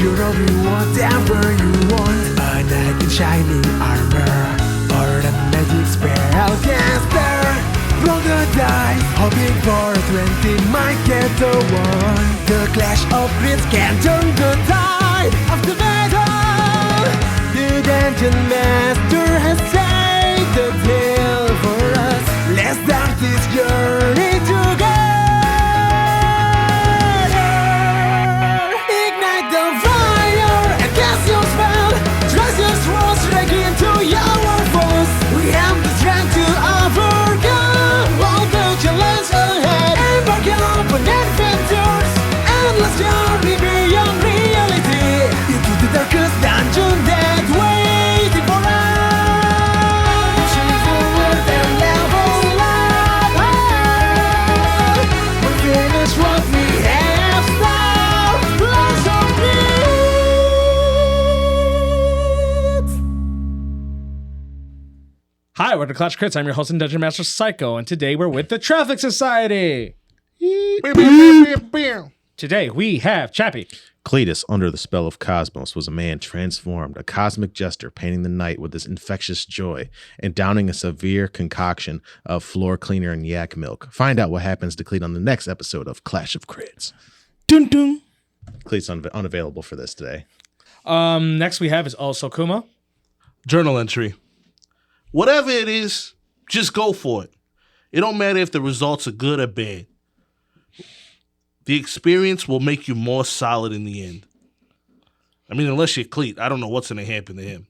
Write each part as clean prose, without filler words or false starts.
You'll be whatever you want. A knight in shining armor, or a magic spellcaster. Roll the dice, hoping for a 20 might get the one. The clash of grids can turn the tide of the battle. The dungeon master has saved the tale for us. Let's start this journey together. Ignite the fire and cast your spell. Trust your swords straight into your foes. We have the strength to overcome all the challenges ahead. Embark on adventures, endless journey beyond reality, into the darkest dungeon that waiting for us. Pushing forward and level up. We'll finish what we have started. Lots of needs. Hi, we're the Clutch Crits. I'm your host and Dungeon Master Psycho, and today we're with the Traffic Society. Today we have Chappie. Cleatus, under the spell of Cosmos, was a man transformed, a cosmic jester painting the night with his infectious joy and downing a severe concoction of floor cleaner and yak milk. Find out what happens to Cleet on the next episode of Clash of Crits. Dun dun. Cleet's unavailable for this today. Next we have is also Kuma. Journal entry. Whatever it is, just go for it. It don't matter if the results are good or bad. The experience will make you more solid in the end. I mean, unless you're Cleet. I don't know what's going to happen to him.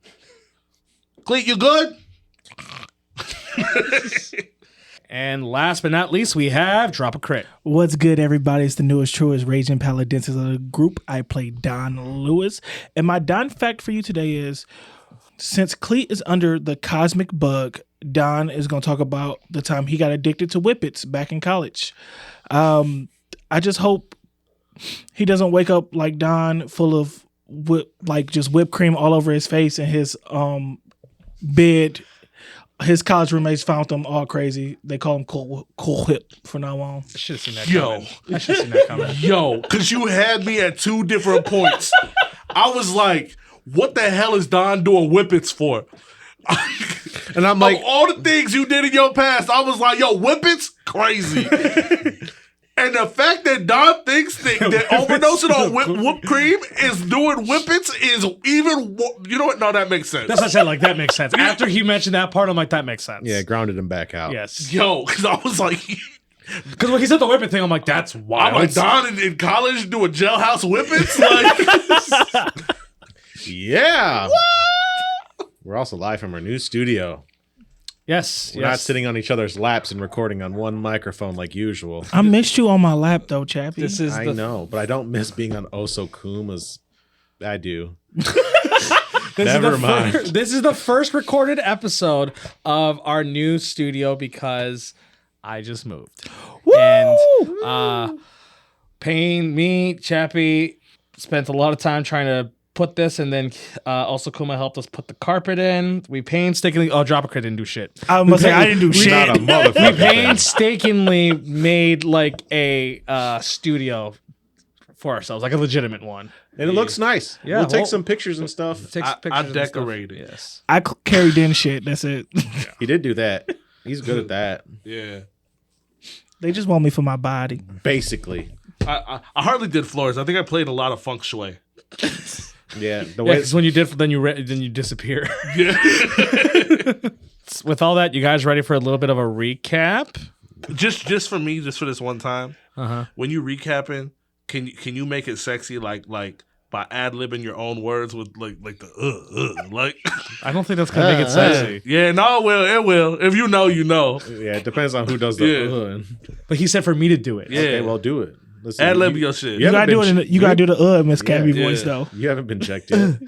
Cleet, you good? And last but not least, we have Drop a Crit. What's good, everybody? It's the newest, truest, raging paladins of the group. I play Don Lewis. And my Don fact for you today is, since Cleet is under the cosmic bug, Don is going to talk about the time he got addicted to Whippets back in college. I just hope he doesn't wake up like Don, full of just whipped cream all over his face, and his bed. His college roommates found him all crazy. They call him Cool Whip from now on. I should have seen that coming. I should have seen that coming. Yo, because you had me at two different points. I was like, what the hell is Don doing Whippets for? And I'm like, of all the things you did in your past, I was like, yo, Whippets? Crazy. And the fact that Don thinks that overdosing on whipped cream is doing Whippets is even, you know what? No, that makes sense. That's what I said, like, that makes sense. After he mentioned that part, I'm like, that makes sense. yeah, grounded him back out. Yes. Yo, because I was like, Because when he said the whippet thing, I'm like, that's wild. I'm like, Don in college doing jailhouse Whippets? Like, Yeah. We're also live from our new studio. Yes. We're not sitting on each other's laps and recording on one microphone like usual. I missed you on my lap, though, Chappie. This is I know, but I don't miss being on Oso Kuma's. I do. Never mind. This is the first recorded episode of our new studio because I just moved. Woo! And me, Chappie, spent a lot of time trying to put this, and then also Kuma helped us put the carpet in. We painstakingly Drop a Crit didn't do shit. I was saying I didn't do shit. Not a We motherfucker. painstakingly made like a studio for ourselves, like a legitimate one. And it looks nice. Yeah, We'll take well- some pictures and stuff. Takes I pictures and stuff. decorated. Yes. I carried in shit. That's it. He did do that. He's good at that. yeah. They just want me for my body. Basically. I hardly did floors. I think I played a lot of feng shui. Yeah. The Yeah, way because when you did, then you disappear. Yeah. With all that, you guys ready for a little bit of a recap? just for me, just for this one time. Uh-huh. When you recapping, can you make it sexy like by ad-libbing your own words with like the like I don't think that's gonna make it sexy. yeah, no, it will. If you know, you know. yeah, it depends on who does the Yeah. But he said for me to do it. Yeah. Okay, well, do it. Listen, Ad-lib your shit. You gotta do it. You gotta do the Miss Yeah, Cabby yeah. voice though. You haven't been checked yet.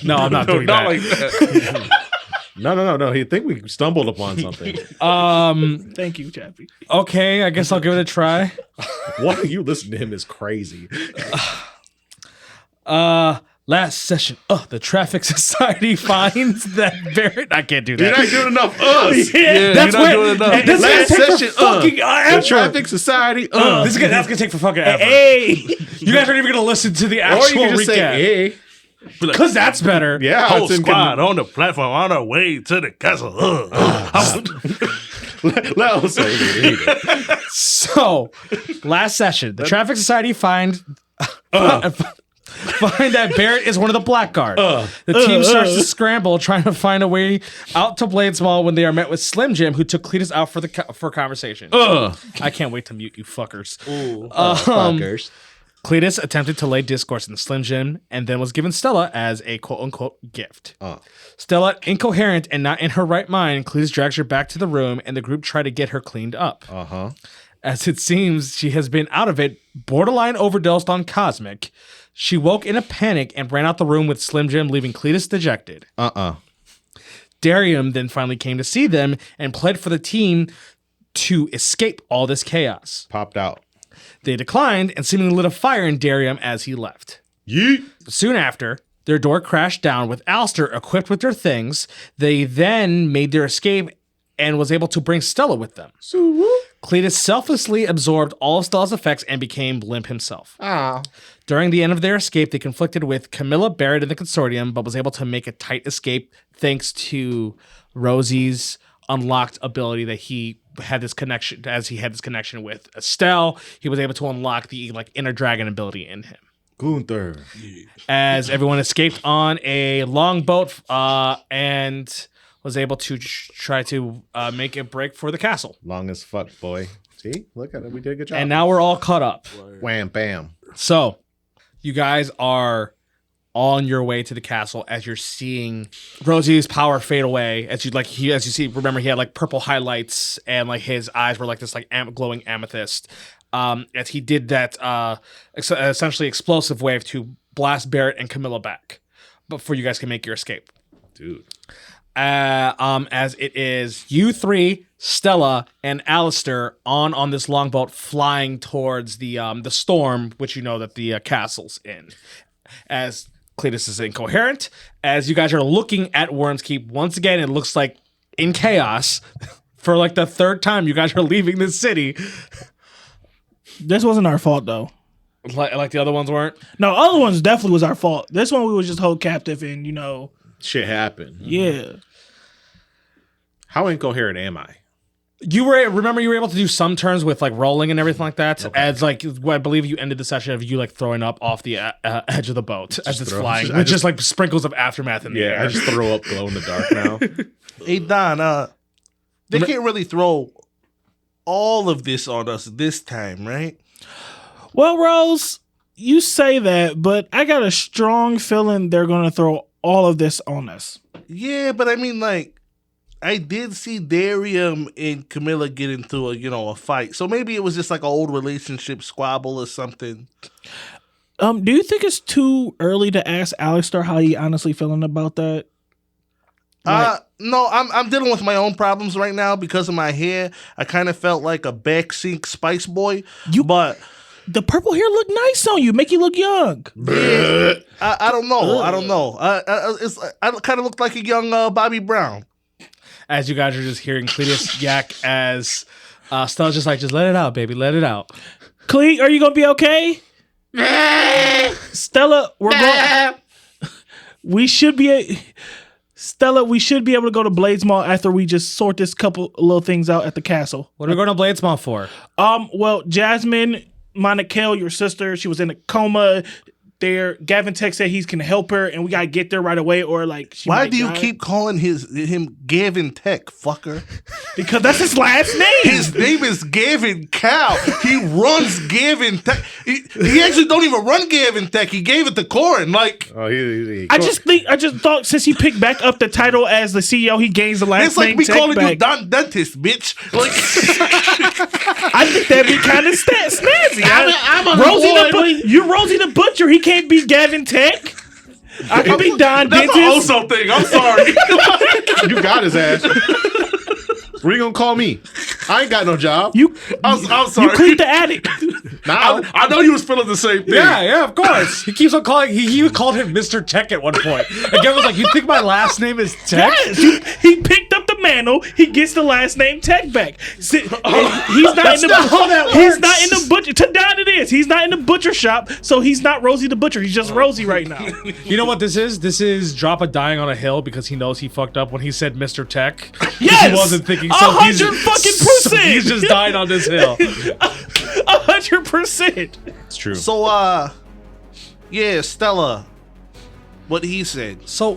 No, I'm not doing Not that. like that. No. He think we stumbled upon something. Thank you, Chappie. Okay, I guess I'll give it a try. Why you listen to him is crazy. Last session, the Traffic Society finds that Barrett. I can't do that. You're not doing enough us. Yeah, that's you're not what. doing enough. And this Last is gonna take session, for fucking the ever. Traffic Society. That's gonna take for fucking ever. Hey, You guys aren't even gonna listen to the Or actual you can just say, recap hey. because that's better. Yeah. Whole it's in- squad on the platform on our way to the castle. Let us say it. So, last session, the Traffic Society find that Barrett is one of the blackguards. The team starts to scramble, trying to find a way out to Blades Mall when they are met with Slim Jim, who took Cleatus out for conversation. I can't wait to mute you fuckers. Fuckers. Cleatus attempted to lay discourse in Slim Jim and then was given Stella as a quote-unquote gift. Stella, incoherent and not in her right mind, Cleatus drags her back to the room and the group try to get her cleaned up. As it seems she has been out of it, borderline overdosed on Cosmic. She woke in a panic and ran out the room with Slim Jim, leaving Cleatus dejected. Darium then finally came to see them and pled for the team to escape all this chaos. Popped out. They declined and seemingly lit a fire in Darium as he left. Yeet. Soon after, their door crashed down with Alistair equipped with their things. They then made their escape and was able to bring Stella with them. Cleatus selflessly absorbed all of Stella's effects and became limp himself. During the end of their escape, they conflicted with Camilla, Barrett, and the Consortium, but was able to make a tight escape thanks to Rosie's unlocked ability that he had this connection, as he had this connection with Estelle. He was able to unlock the inner dragon ability in him. Gunther. As everyone escaped on a longboat and was able to try to make a break for the castle. Long as fuck, boy. See? Look at it. We did a good job. And now we're all caught up. Wham, bam. So, you guys are on your way to the castle as you're seeing Rosie's power fade away. As you see, remember he had like purple highlights and like his eyes were like this like glowing amethyst. As he did that essentially explosive wave to blast Barrett and Camilla back before you guys can make your escape. Dude. As it is you three, Stella, and Alistair on this longboat flying towards the storm, which you know that the castle's in. As Cleatus is incoherent, as you guys are looking at Worm's Keep, once again, it looks like in chaos. For like the third time, you guys are leaving this city. this wasn't our fault though. Like the other ones weren't? No, other ones definitely was our fault. This one we was just hold captive and Shit happened. yeah. How incoherent am I? You were able to do some turns with like rolling and everything like that. Okay. As like I believe you ended the session of you like throwing up off the edge of the boat as it's flying, with just like sprinkles of aftermath in the air. I just throw up glow in the dark now. Hey Don, they can't really throw all of this on us this time, right? Well, Rose, you say that, but I got a strong feeling they're gonna throw all of this on us. Yeah, but I mean, like, I did see Darium and Camilla get into a fight, so maybe it was just like an old relationship squabble or something. Do you think it's too early to ask Alistair how he honestly feeling about that? No, I'm dealing with my own problems right now because of my hair. I kind of felt like a backseat Spice Boy, but the purple hair look nice on you, make you look young. Yeah, I don't know. I don't know. I kind of look like a young Bobby Brown. As you guys are just hearing Cleatus yak as Stella's just like, just let it out, baby, let it out. Cle, are you gonna be okay? Stella, we should be able to go to Blades Mall after we just sort this couple little things out at the castle. What are we going to Blades Mall for? Well, Jasmine, Monica, your sister, she was in a coma. Gavin Tech said he can help her, and we gotta get there right away, or like she Why might do you die. keep calling him Gavin Tech, fucker? Because that's his last name. His name is Gavin Cow. He runs Gavin Tech. He actually don't even run Gavin Tech. He gave it to Corin. Like, I just thought since he picked back up the title as the CEO, he gains the last it's like name me Tech calling back. you Don Dentist, bitch. Like, I think that'd be kind of snazzy. I'm on Rosie you're Rosie the Butcher. He can't be Gavin Tech. I could be Don That's Dentist. an Oso thing. I'm sorry. You got his ass. What are you gonna call me? I ain't got no job. You I'm sorry. You cleaned the attic. I know you was feeling the same thing. Yeah, of course. He keeps on calling. He even called him Mr. Tech at one point. And Gavin was like, "You think my last name is Tech?" Yes, he picked up the mantle. He gets the last name Tech back. He's not in the not how that He's works. not in the butcher. To Don, it is. He's not in the butcher shop, so he's not Rosie the butcher. He's just Rosie right now. You know what this is? This is Droppa dying on a hill because he knows he fucked up when he said Mr. Tech. Yes, He wasn't thinking. 100% So he's just died on this hill. 100%. It's true. So, yeah, Stella, what he said. So,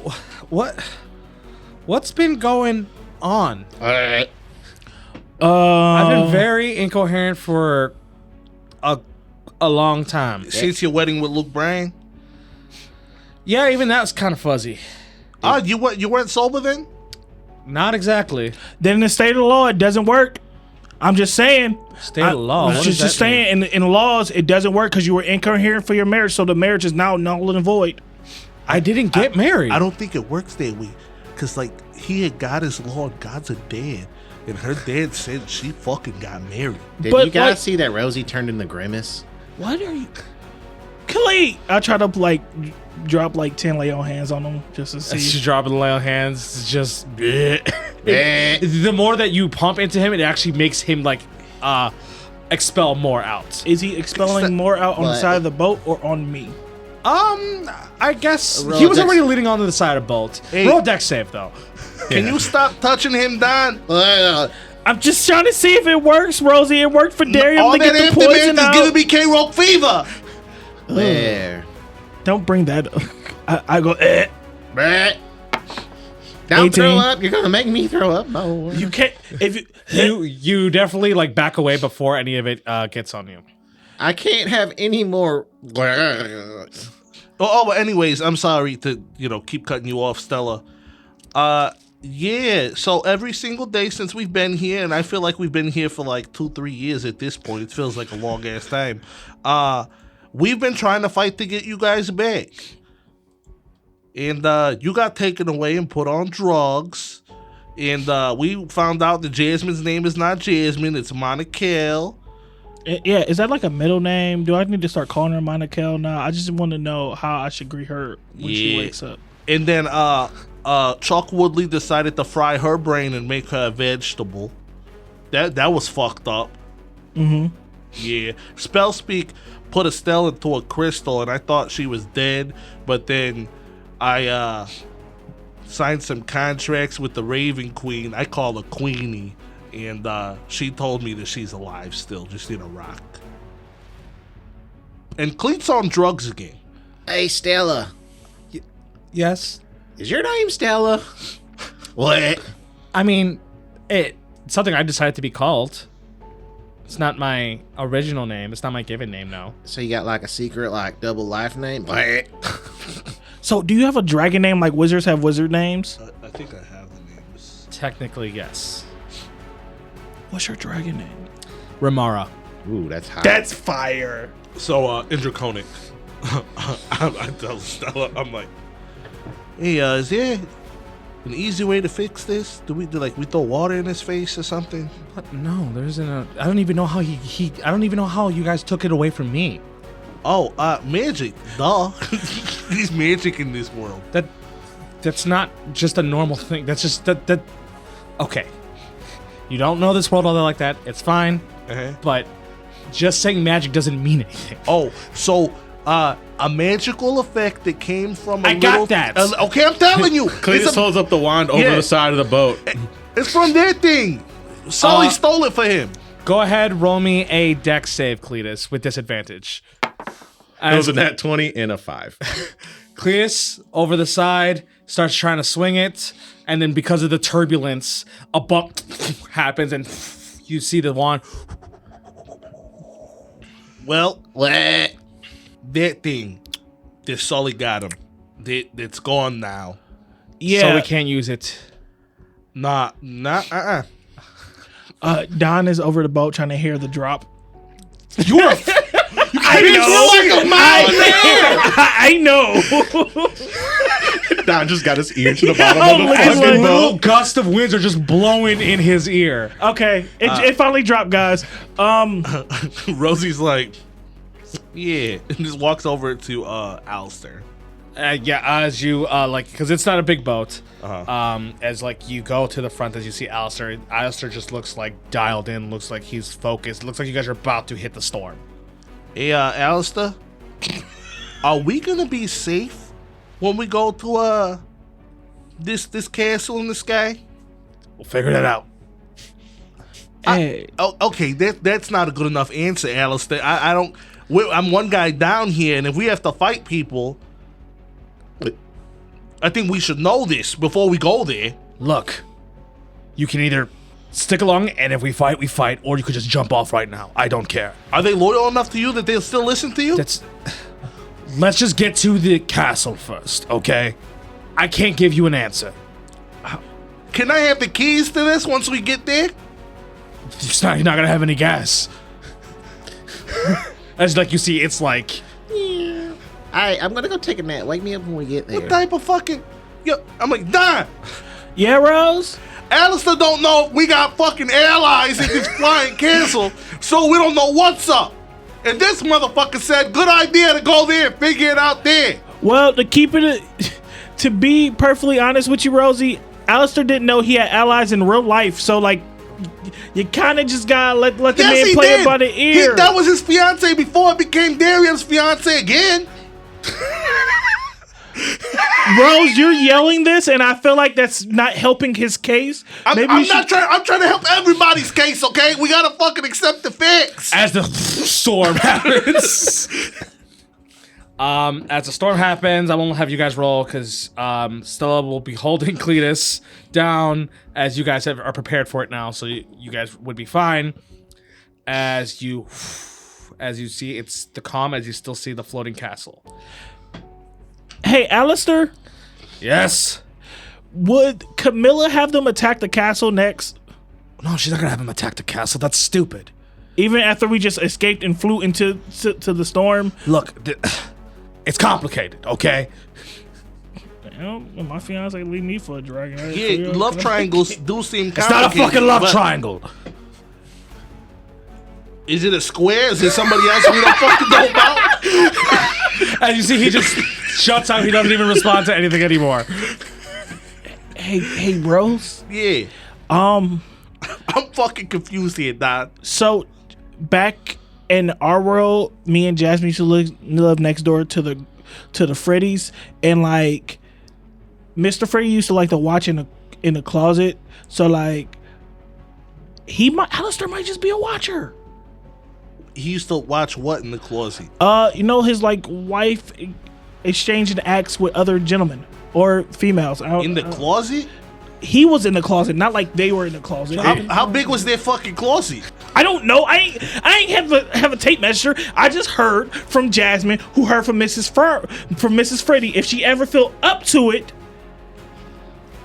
what's been going on? I've been very incoherent for a long time. Since your wedding with Luke Bryan? Yeah, even that was kind of fuzzy. You weren't sober then? Not exactly. Then in the state of the law, it doesn't work. I'm just saying. State of law. What does Just that mean? saying. In laws, it doesn't work because you were incoherent for your marriage, so the marriage is now null and void. I didn't get married. I don't think it works that way. Because, like, he had God as law and God's a dad. And her dad said she fucking got married. Did But, you guys like- see that Rosie turned into Grimace? What are you? Khalid! I try to, drop, 10 lay on hands on him just to She's see. dropping the lay on hands. It's just Eh. the more that you pump into him, it actually makes him expel more out. Is he expelling more out on the What? side of the boat or on me? I guess Roll he was dex- already leading onto the side of boat. Hey. Roll deck save though. Can you stop touching him, Don? I'm just trying to see if it works, Rosie. It worked for Darium All to that get the poison aftermath is out. giving me K-Rock fever. Where? Don't bring that up. I go, Brett. Don't 18. throw up. You're gonna make me throw up. No. You can't. If you, You definitely back away before any of it gets on you. I can't have any more. But anyways, I'm sorry to keep cutting you off, Stella. Yeah. So every single day since we've been here, and I feel like we've been here for 2-3 years at this point. It feels like a long ass time. We've been trying to fight to get you guys back, and you got taken away and put on drugs, and we found out that Jasmine's name is not Jasmine; it's Monica. yeah, is that like a middle name? Do I need to start calling her Monica now? I just want to know how I should greet her when she Yeah. wakes up. And then Chuck Woodley decided to fry her brain and make her a vegetable. That was fucked up. Mm-hmm. Yeah. Spellspeak put Estelle into a crystal, and I thought she was dead, but then I signed some contracts with the Raven Queen. I call her Queenie, and she told me that she's alive still, just in a rock. And Cleet's on drugs again. Hey, Stella. Yes. Is your name Stella? What? I mean, it's something I decided to be called. It's not my original name. It's not my given name now. So you got a secret double life name? What? So, do you have a dragon name like wizards have wizard names? I think I have the names. Technically, yes. What's your dragon name? Ramara. Ooh, that's hot. That's fire. So, in Draconic, I tell Stella, I'm like, hey, is there an easy way to fix this? Do we throw water in his face or something? What? No, there isn't a. I don't even know how I don't even know how you guys took it away from me. Oh, magic. Duh. There's magic in this world. That's not just a normal thing. That's just that. Okay. You don't know this world all like that. It's fine. Uh-huh. But just saying magic doesn't mean anything. Oh, so a magical effect that came from a I got that. Okay, I'm telling you. Cleatus holds up the wand over Yeah. the side of the boat. It's from their thing. Sully stole it for him. Go ahead, roll me a dex save, Cleatus, with disadvantage. It was a nat 20 and a 5. Cleatus, over the side, starts trying to swing it, and then because of the turbulence, a bump happens, and you see the wand. Well, What? that thing that Sully got him, that's gone now. Yeah. So we can't use it. Nah. Don is over the boat trying to hear the drop. I know. Don just got his ear to the bottom of the look at fucking like- Little boat. gusts of winds are just blowing in his ear. Okay, it finally dropped, guys. Rosie's like, Yeah, and just walks over to Alistair. As you because it's not a big boat. As like you go to the front, as you see Alistair just looks like dialed in, looks like he's focused, looks like you guys are about to hit the storm. Hey, Alistair, are we gonna be safe when we go to this castle in the sky? We'll figure that out. Hey, Okay, that's not a good enough answer, Alistair. I don't. I'm one guy down here, and if we have to fight people, I think we should know this before we go there. Look, you can either stick along, and if we fight, we fight, or you could just jump off right now. I don't care. Are they loyal enough to you that they'll still listen to you? Let's just get to the castle first, okay? I can't give you an answer. Can I have the keys to this once we get there? You're not gonna have any gas. As like you see, it's like Alright, I'm gonna go take a nap. Wake me up when we get there. What type of fucking... Yo, I'm like, Don, yeah, Rose. Alistair don't know if we got fucking allies in this flying castle, so we don't know what's up. And this motherfucker said, good idea to go there and figure it out there. Well, to be perfectly honest with you, Rosie, Alistair didn't know he had allies in real life, so like you kind of just gotta let the man he play did. it by the ear. That was his fiance before it became Darian's fiance again. Rose, you're yelling this, and I feel like that's not helping his case. I'm trying to help everybody's case, okay? We gotta fucking accept the facts. as the storm happens. As the storm happens, I won't have you guys roll because Stella will be holding Cleatus down as you guys are prepared for it now, so you guys would be fine. As you see, it's the calm as you still see the floating castle. Hey, Alistair, Yes. would Camilla have them attack the castle next? No, she's not gonna have him attack the castle. That's stupid. Even after we just escaped and flew into to the storm? Look, it's complicated, okay? Well, my fiance leave me for a dragon. Yeah, love triangles do seem complicated. It's not a fucking love but triangle. Is it a square? Is it somebody else we don't fucking know about? As you see, he just shuts out. He doesn't even respond to anything anymore. Hey, Rose. Yeah. Um, I'm fucking confused here, Don. so back in our world, me and Jasmine used to live next door to the Freddies, and like Mr. Freddy used to like to watch in the closet. So like Alistair might just be a watcher. He used to watch what in the closet? You know, his like wife exchanging acts with other gentlemen or females. In the closet? He was in the closet, not like they were in the closet. How big was their fucking closet? I don't know. I ain't have a tape measure. I just heard from Jasmine, who heard from Mrs. Freddy. If she ever feel up to it,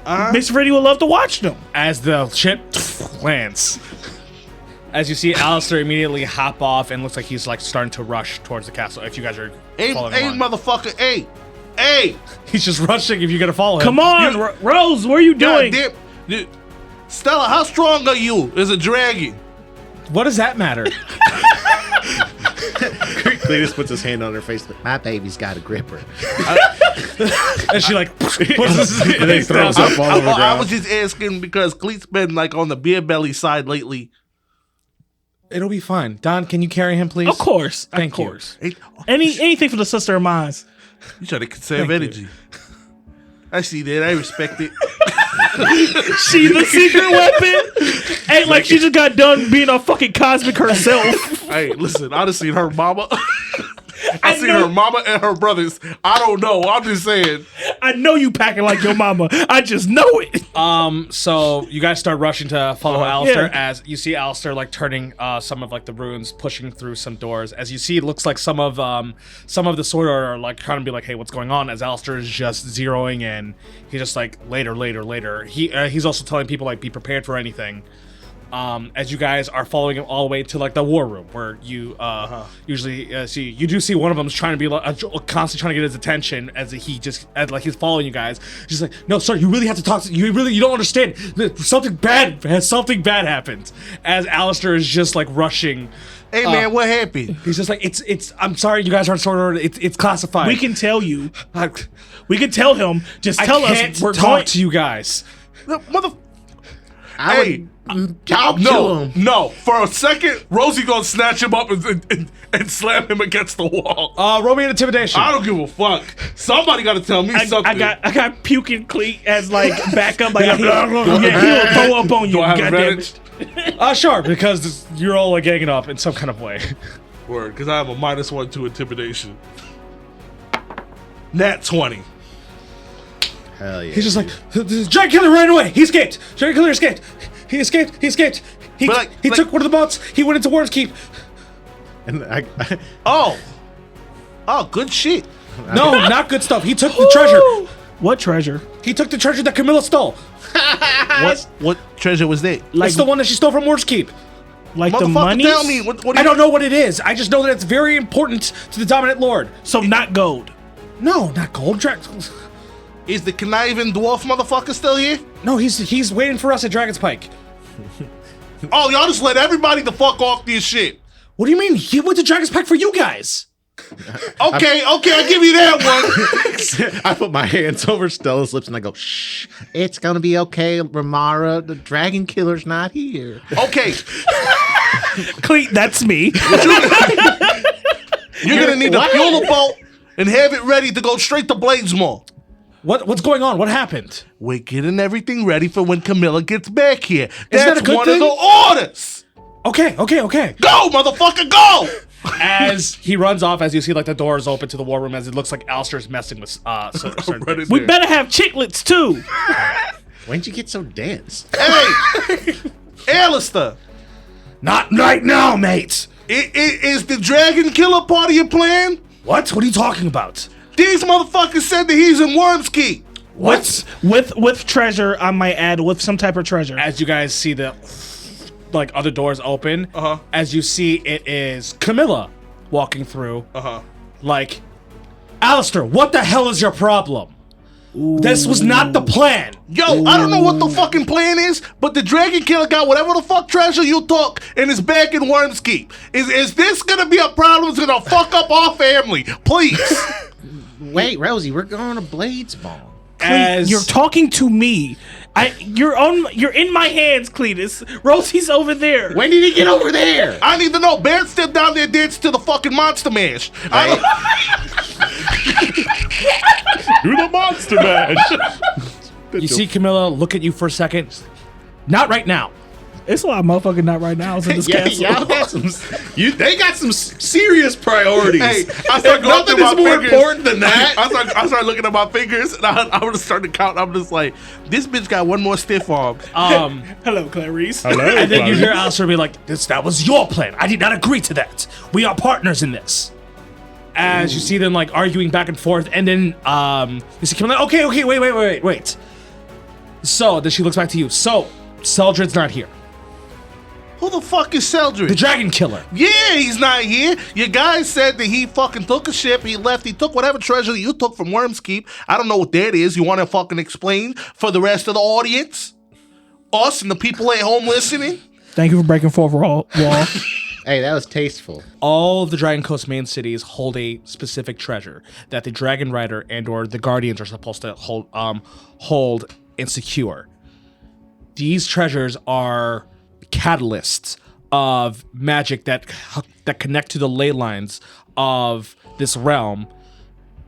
Mrs. Freddy would love to watch them. As the ship lands, as you see Alistair immediately hop off and looks like he's like starting to rush towards the castle. If you guys are following along. Motherfucker, hey! He's just rushing if you're gonna follow him. Come on, Rose, what are you doing? God damn. Stella, how strong are you as a dragon? What does that matter? Cleatus puts his hand on her face. My baby's got a gripper. And she like puts his And then he throws up all over the I ground. was just asking because Cleet's been like on the beer belly side lately. It'll be fine. Don, can you carry him, please? Of course, Thank of you. course. Hey, Anything for the sister of mine. you trying to conserve Thank you. energy. I see that. I respect it. She the secret weapon. Ain't like she just got done being a fucking cosmic herself. Hey, listen, I just seen her mama. I seen know. her mama and her brothers. I don't know. I'm just saying. I know you packing like your mama. I just know it. So you guys start rushing to follow Alistair Yeah. as you see Alistair like turning some of like the runes, pushing through some doors. As you see, it looks like some of the Sword Order are like trying to be like, hey, what's going on? As Alistair is just zeroing in. He's just like later. He's also telling people like be prepared for anything. as you guys are following him all the way to like the war room where you usually see. You do see one of them is trying to be like constantly trying to get his attention as he's following you guys. She's like, no, sir, you really have to talk to you don't understand. Something bad happened. As Alistair is just like rushing. Hey man, what happened? He's just like, it's. I'm sorry, you guys aren't sort of. It's classified. We can tell you. We can tell him. Just tell I us. can't We're talk going to you guys. Hey, Talk to him. no. For a second, Rosie gonna snatch him up and slam him against the wall. Roll me an intimidation. I don't give a fuck. Somebody gotta tell me something. I got puking Cleat as like backup. Like he'll throw up on you. Do I have goddamn advantage? it. Sure, because you're all like ganging up in some kind of way. Word, because I have a -1 to intimidation. Nat 20. Hell yeah. He's just like, the Dragon Killer ran away. He escaped. Dragon Killer escaped. He escaped. He took one of the boats. He went into Worm's Keep. And Oh, good shit. No, not good stuff. He took the treasure. What treasure? He took the treasure that Camilla stole. What treasure was that? Like It's the one that she stole from Worm's Keep. like the Motherfucker, money? tell me. What do I you don't know what it is. I just know that it's very important to the Dominant Lord. So not gold. No, not gold. Is the conniving dwarf motherfucker still here? No, he's waiting for us at Dragon's Pike. Oh, y'all just let everybody the fuck off this shit. What do you mean? He went to Dragon's Pike for you guys. Okay, I'll give you that one. I put my hands over Stella's lips and I go, shh. It's gonna be okay, Ramara. The dragon killer's not here. Okay, Cleat, that's me. you're gonna need to fuel the boat and have it ready to go straight to Bladesmore. What's going on? What happened? We're getting everything ready for when Camilla gets back here. that That's a good one thing? of the orders. Okay. Go, motherfucker, go! As he runs off, as you see like the doors open to the war room, as it looks like Alistair's messing with certain Right in things. We there. better have chiclets too. When'd you get so dense? Hey, Alistair, Not right now, mate. is the dragon killer part of your plan? What are you talking about? These motherfuckers said that he's in Worm's Keep. What? With treasure, I might add with some type of treasure. As you guys see the like other doors open, Uh-huh. as you see it is Camilla walking through. Uh-huh. Like, Alistair, what the hell is your problem? This was not the plan. Yo, I don't know what the fucking plan is, but the dragon killer got whatever the fuck treasure you took and is back in Worm's Keep. Is this gonna be a problem? It's gonna fuck up our family. Please. Wait, Rosie, we're going to Bladesmore. As You're talking to me. You're in my hands, Cleatus. Rosie's over there. When did he get over there? I need to know. Barrett's still down there dancing to the fucking Monster Mash. Do the monster mash. you see Camilla look at you for a second. Not right now. It's a lot of motherfucking not right now in this castle. Y'all got they got some serious priorities. Hey, I start going Nothing through my is more fingers. important than that. I start looking at my fingers, and I'm gonna start to count. I'm just like, this bitch got one more stiff arm. Hello, Clarice. And then you hear Alistair be like, that was your plan. I did not agree to that. We are partners in this. As you see them like arguing back and forth, and then you see Camilla, okay, wait. So then she looks back to you. So, Seldred's not here. Who the fuck is Seldred? The Dragon Killer. Yeah, he's not here. Your guy said that he fucking took a ship, he left, he took whatever treasure you took from Worm's Keep. I don't know what that is. You want to fucking explain for the rest of the audience? Us and the people at home listening? Thank you for breaking fourth wall. Hey, that was tasteful. All of the Dragon Coast main cities hold a specific treasure that the Dragon Rider and or the Guardians are supposed to hold and secure. These treasures are catalysts of magic that connect to the ley lines of this realm,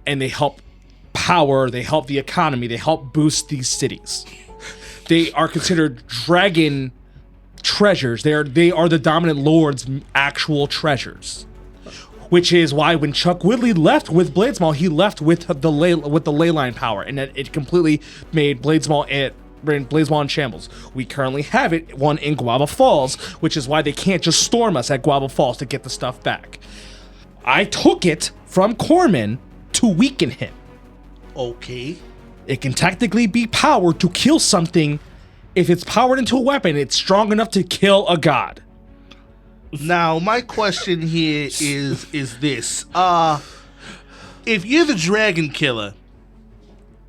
and they help power, they help the economy, they help boost these cities. They are considered dragon treasures. They are the Dominant Lord's actual treasures, which is why when Chuck Woodley left with Bladesmall, he left with the ley line power, and that it completely made Bladesmall in shambles. We currently have one in Guava Falls, which is why they can't just storm us at Guava Falls to get the stuff back. I took it from Corman to weaken him. Okay. It can technically be power to kill something if it's powered into a weapon, it's strong enough to kill a god. Now, my question here is this. If you're the dragon killer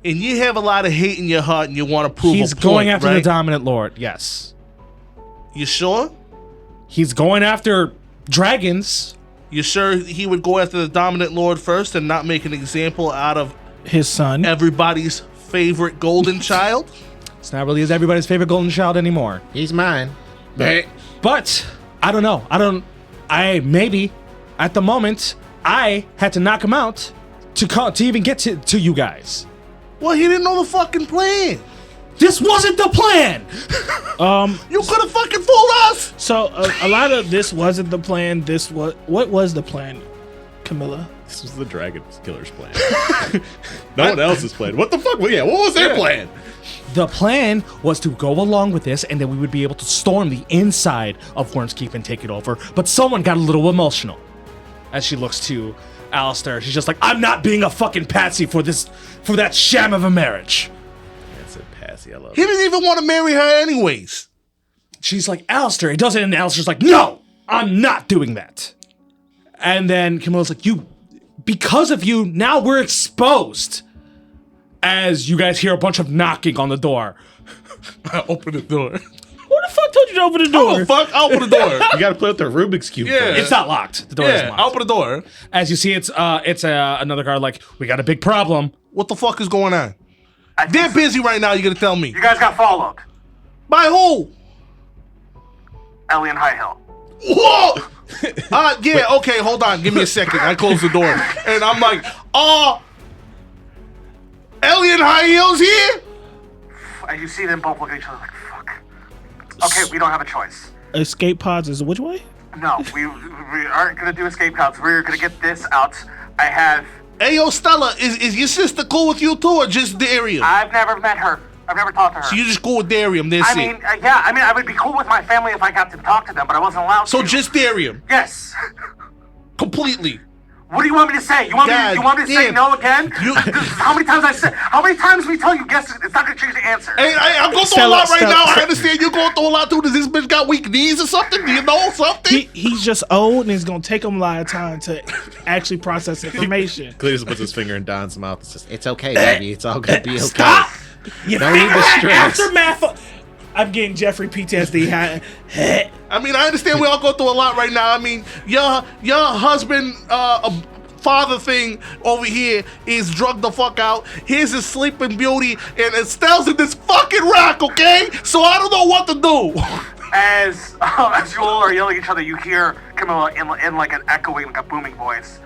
and you have a lot of hate in your heart and you want to prove He's a point, going after right? the dominant lord, yes. You sure? He's going after dragons. You sure he would go after the dominant lord first and not make an example out of His son. everybody's favorite golden child? It's not really everybody's favorite golden child anymore. He's mine. But I don't know. Maybe at the moment I had to knock him out to even get to you guys. Well, he didn't know the fucking plan. This wasn't the plan. You could have fucking fooled us. So a lot of this wasn't the plan. What was the plan, Camilla? This was the Dragon Killer's plan. No one else's plan. What the fuck? Well, yeah, what was their plan? The plan was to go along with this, and then we would be able to storm the inside of Worm's Keep and take it over. But someone got a little emotional. As she looks to Alistair, she's just like, "I'm not being a fucking patsy for that sham of a marriage." That's a passy. I love He it. didn't even want to marry her anyways. She's like, "Alistair, it doesn't." And Alistair's like, "No, I'm not doing that." And then Camilla's like, because of you, now we're exposed. As you guys hear a bunch of knocking on the door. I opened the door. Who the fuck told you to open the door? Oh, fuck. I opened the door. You got to play with the Rubik's Cube. Yeah. first. It's not locked. The door is Yeah, locked. I opened the door. As you see, it's another guard like, "We got a big problem." What the fuck is going on? They're busy right now. You gonna tell me? You guys got followed. By who? Ellie and High Hill. Whoa! Yeah, okay, hold on. Give me a second. I close the door. And I'm like, Ellie and High Heels here? And you see them both look at each other like, fuck. Okay, we don't have a choice. Escape pods is which way? No, we aren't gonna do escape pods. We're gonna get this out. I have. Hey, yo, Stella, is your sister cool with you too, or just Darium? I've never met her. I've never talked to her. So you just go with Darium, that's I it. mean, yeah. I mean, I would be cool with my family if I got to talk to them, but I wasn't allowed So to. just Darium, Yes. completely. What do you want me to say? You want me to say damn. no again? You- How many times we tell you yes? It's not gonna change the answer. Hey, I'm going through a Stella, lot right Stella, now. I Stella. understand you're going through a lot too. Does this bitch got weak knees or something? Do you know something? He's just old and it's gonna take him a lot of time to actually process information. Cleatus puts his finger in Don's mouth and says, It's okay, baby. It's all gonna be okay. Stop! You No need to stress. Aftermath. I'm getting Jeffrey PTSD. I mean, I understand we all go through a lot right now. I mean, your husband, father thing over here is drugged the fuck out. His is Sleeping Beauty, and Estelle's in this fucking rock, okay? So I don't know what to do. As you all are yelling at each other, you hear Camilla in like an echoing, like a booming voice.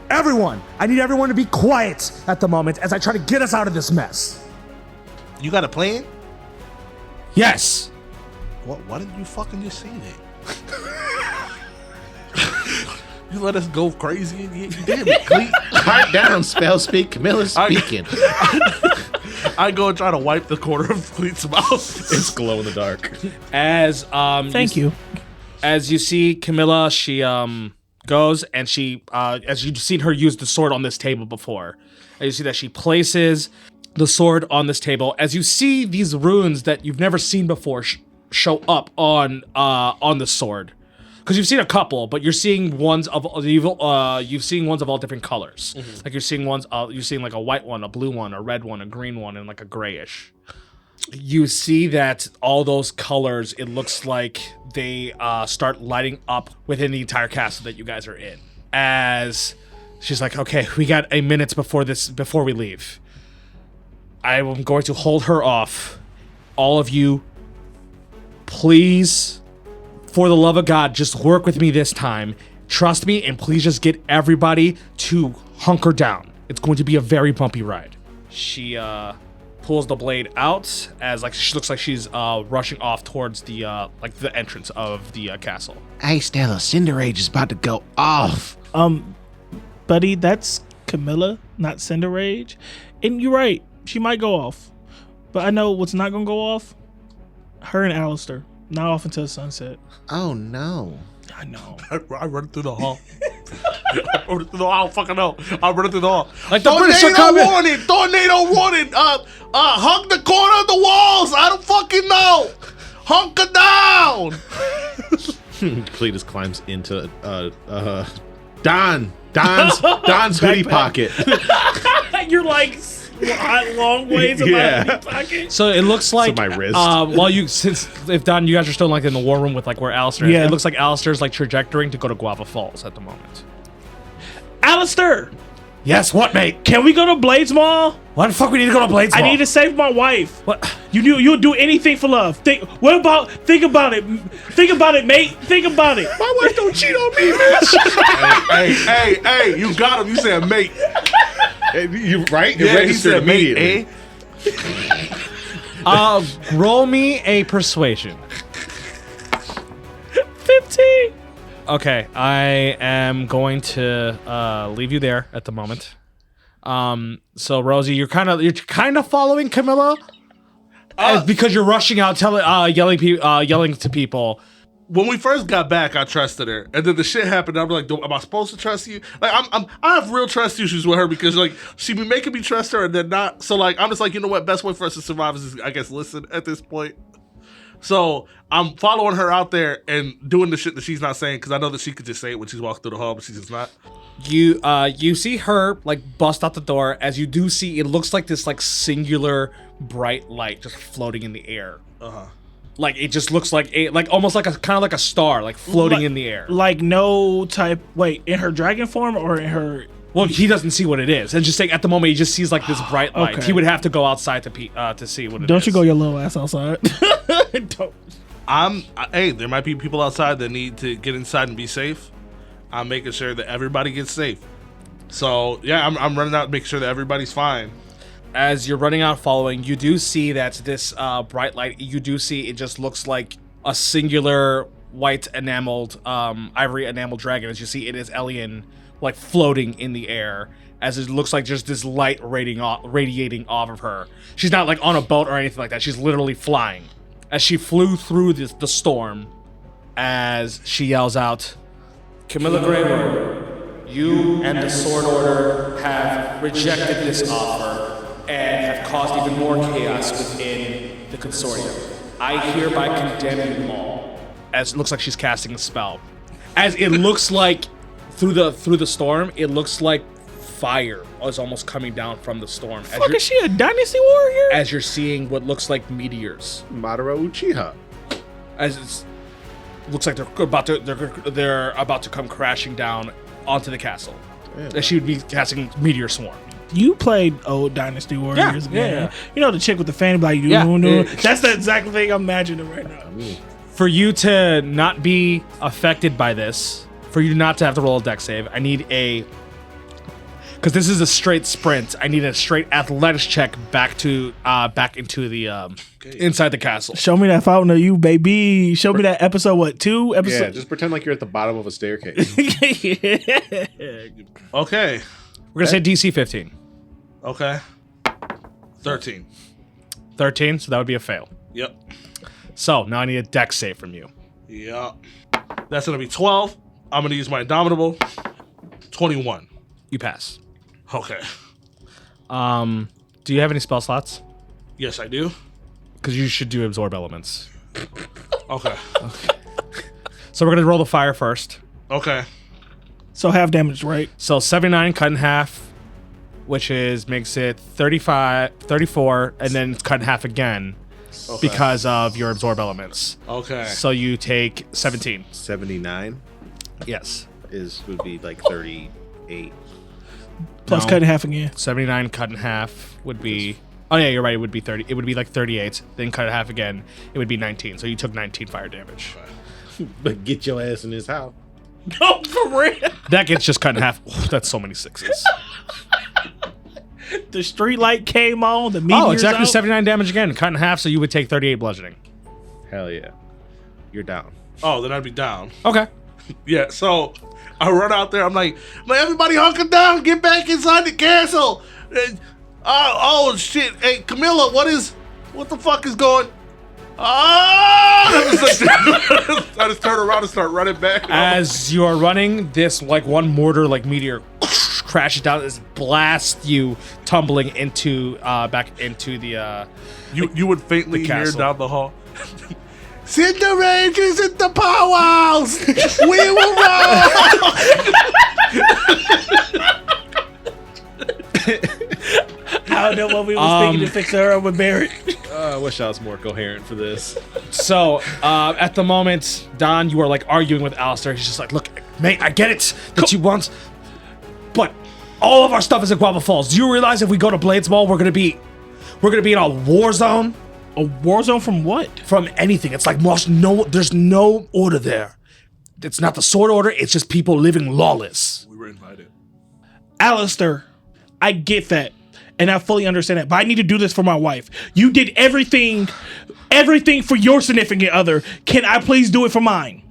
Everyone, I need everyone to be quiet at the moment as I try to get us out of this mess. You got a plan? Yes. Why didn't you fucking just say that? You let us go crazy and you did it. Pipe down, spell speak. Camilla's speaking. I go and try to wipe the corner of Cleet's mouth. it's glow in the dark. As Thank you. As you see Camilla, she goes and she as you've seen her use the sword on this table before. And you see that she places the sword on this table. As you see these runes that you've never seen before show up on the sword. Because you've seen a couple, but you're seeing ones of you've seen ones of all different colors. Like you're seeing like a white one, a blue one, a red one, a green one, and like a grayish. You see that all those colors, it looks like they start lighting up within the entire castle that you guys are in. As she's like, "Okay, we got a minute before we leave. I am going to hold her off. All of you, please." For the love of God, just work with me this time. Trust me, and please just get everybody to hunker down. It's going to be a very bumpy ride. She pulls the blade out as she looks like she's rushing off towards the entrance of the castle. Hey, Stella, Cinder Rage is about to go off. Buddy, that's Camilla, not Cinder Rage. And you're right, she might go off. But I know what's not gonna go off? Her and Alistair. Not off until sunset. Oh, no. I know. I run through the hall. I don't fucking know. I'll run it through the hall. Like the British are Tornado coming. warning! Tornado warning! Hug the corner of the walls! I don't fucking know! Hunker down! Cleatus climbs into Don's hoodie pocket. You're like long ways of Yeah. my pocket. So it looks like my wrist. If Don, you guys are still like in the war room with like where Alistair is, Yeah. it looks like Alistair's like trajectorying to go to Guava Falls at the moment. Alistair, Yes, what, mate? can we go to Blades Mall? Why the fuck we need to go to Blades? I need to save my wife. What? You'll do anything for love. Think about it. Think about it, mate. Think about it. My wife don't cheat on me, man. Hey, you got him. You said mate. You right? It Yeah, he registered said mate, immediately. Roll me a persuasion. 15. Okay, I am going to leave you there at the moment. So Rosie, you're kind of following Camilla, because you're rushing out, yelling to people. When we first got back, I trusted her, and then the shit happened. I'm like, am I supposed to trust you? Like, I have real trust issues with her because like she be making me trust her and then not. So like, I'm just like, you know what? Best way for us to survive is, I guess, listen at this point. So I'm following her out there and doing the shit that she's not saying because I know that she could just say it when she's walking through the hall, but she's just not. You see her like bust out the door. As you do see, it looks like this like singular bright light just floating in the air. Like it just looks like almost like a kind of like a star like floating in the air. Like no type. Wait, in her dragon form or in her? Well, he doesn't see what it is. And just like at the moment, he just sees like this bright light. Okay. He would have to go outside to see what it is. Don't you go your little ass outside? Don't. Hey, there might be people outside that need to get inside and be safe. I'm making sure that everybody gets safe. So yeah, I'm running out, making sure that everybody's fine. As you're running out following, you do see that this bright light, you do see it just looks like a singular white enameled, ivory enameled dragon. As you see, it is alien, like floating in the air, as it looks like just this light radiating off of her. She's not like on a boat or anything like that. She's literally flying. As she flew through the storm, as she yells out, Camilla Greyworm, you and the Sword Order have rejected this offer and have caused even more chaos within the consortium. I hereby condemn you all. As it looks like she's casting a spell. As it looks like through the storm, it looks like fire is almost coming down from the storm. Fuck, is she a dynasty warrior? As you're seeing what looks like meteors. Madara Uchiha. As it's looks like they're about to come crashing down onto the castle. As she would be casting meteor swarm. You played old Dynasty Warriors, man. You know the chick with the fanny like you. Yeah. That's the exact thing I'm imagining right now. For you to not be affected by this, for you not to have to roll a dex save, I need because this is a straight sprint. I need a straight athletics check back into the inside the castle. Show me that fountain of you, baby. Show me that episode 2? Yeah, just pretend like you're at the bottom of a staircase. Okay. We're gonna say DC 15. Okay. 13. 13, so that would be a fail. Yep. So now I need a dex save from you. Yep. That's gonna be 12. I'm gonna use my Indomitable. 21. You pass. Okay. Do you have any spell slots? Yes, I do. Because you should do absorb elements. Okay. So we're gonna roll the fire first. Okay. So half damage, right? So 79 cut in half, which makes it 34, and then it's cut in half again because of your absorb elements. Okay. So you take 17. 79 Yes. would be like 38. Plus No. cut in half again. 79 cut in half would be. Oh yeah, you're right. It would be 30. It would be like 38. Then cut in half again. It would be 19. So you took 19 fire damage. But get your ass in this house. No, for real. That gets just cut in half. Ooh, that's so many sixes. The street light came on. The meteors Oh, exactly out. 79 damage again. Cut in half, so you would take 38 bludgeoning. Hell yeah. You're down. Oh, then I'd be down. Okay. Yeah, so I run out there. I'm like everybody hunker down. Get back inside the castle. Oh, shit. Hey, Camilla, what the fuck is going? I just turn around and start running back. As you are running, this like one mortar like meteor crashes down. This blasts you tumbling into back into the. You would faintly the hear castle. down the hall. Send the Rangers at the powwows. We will run. I don't know what we was thinking to fix her up with Barrett. I wish I was more coherent for this. So at the moment, Don, you are like arguing with Alistair. He's just like, "Look, mate, I get it that you want, but all of our stuff is in Guava Falls. Do you realize if we go to Blades Mall, we're gonna be in a war zone? A war zone from what? From anything. It's like there's no order there. It's not the sword order. It's just people living lawless." We were invited. Alistair, I get that. And I fully understand that. But I need to do this for my wife. You did everything for your significant other. Can I please do it for mine?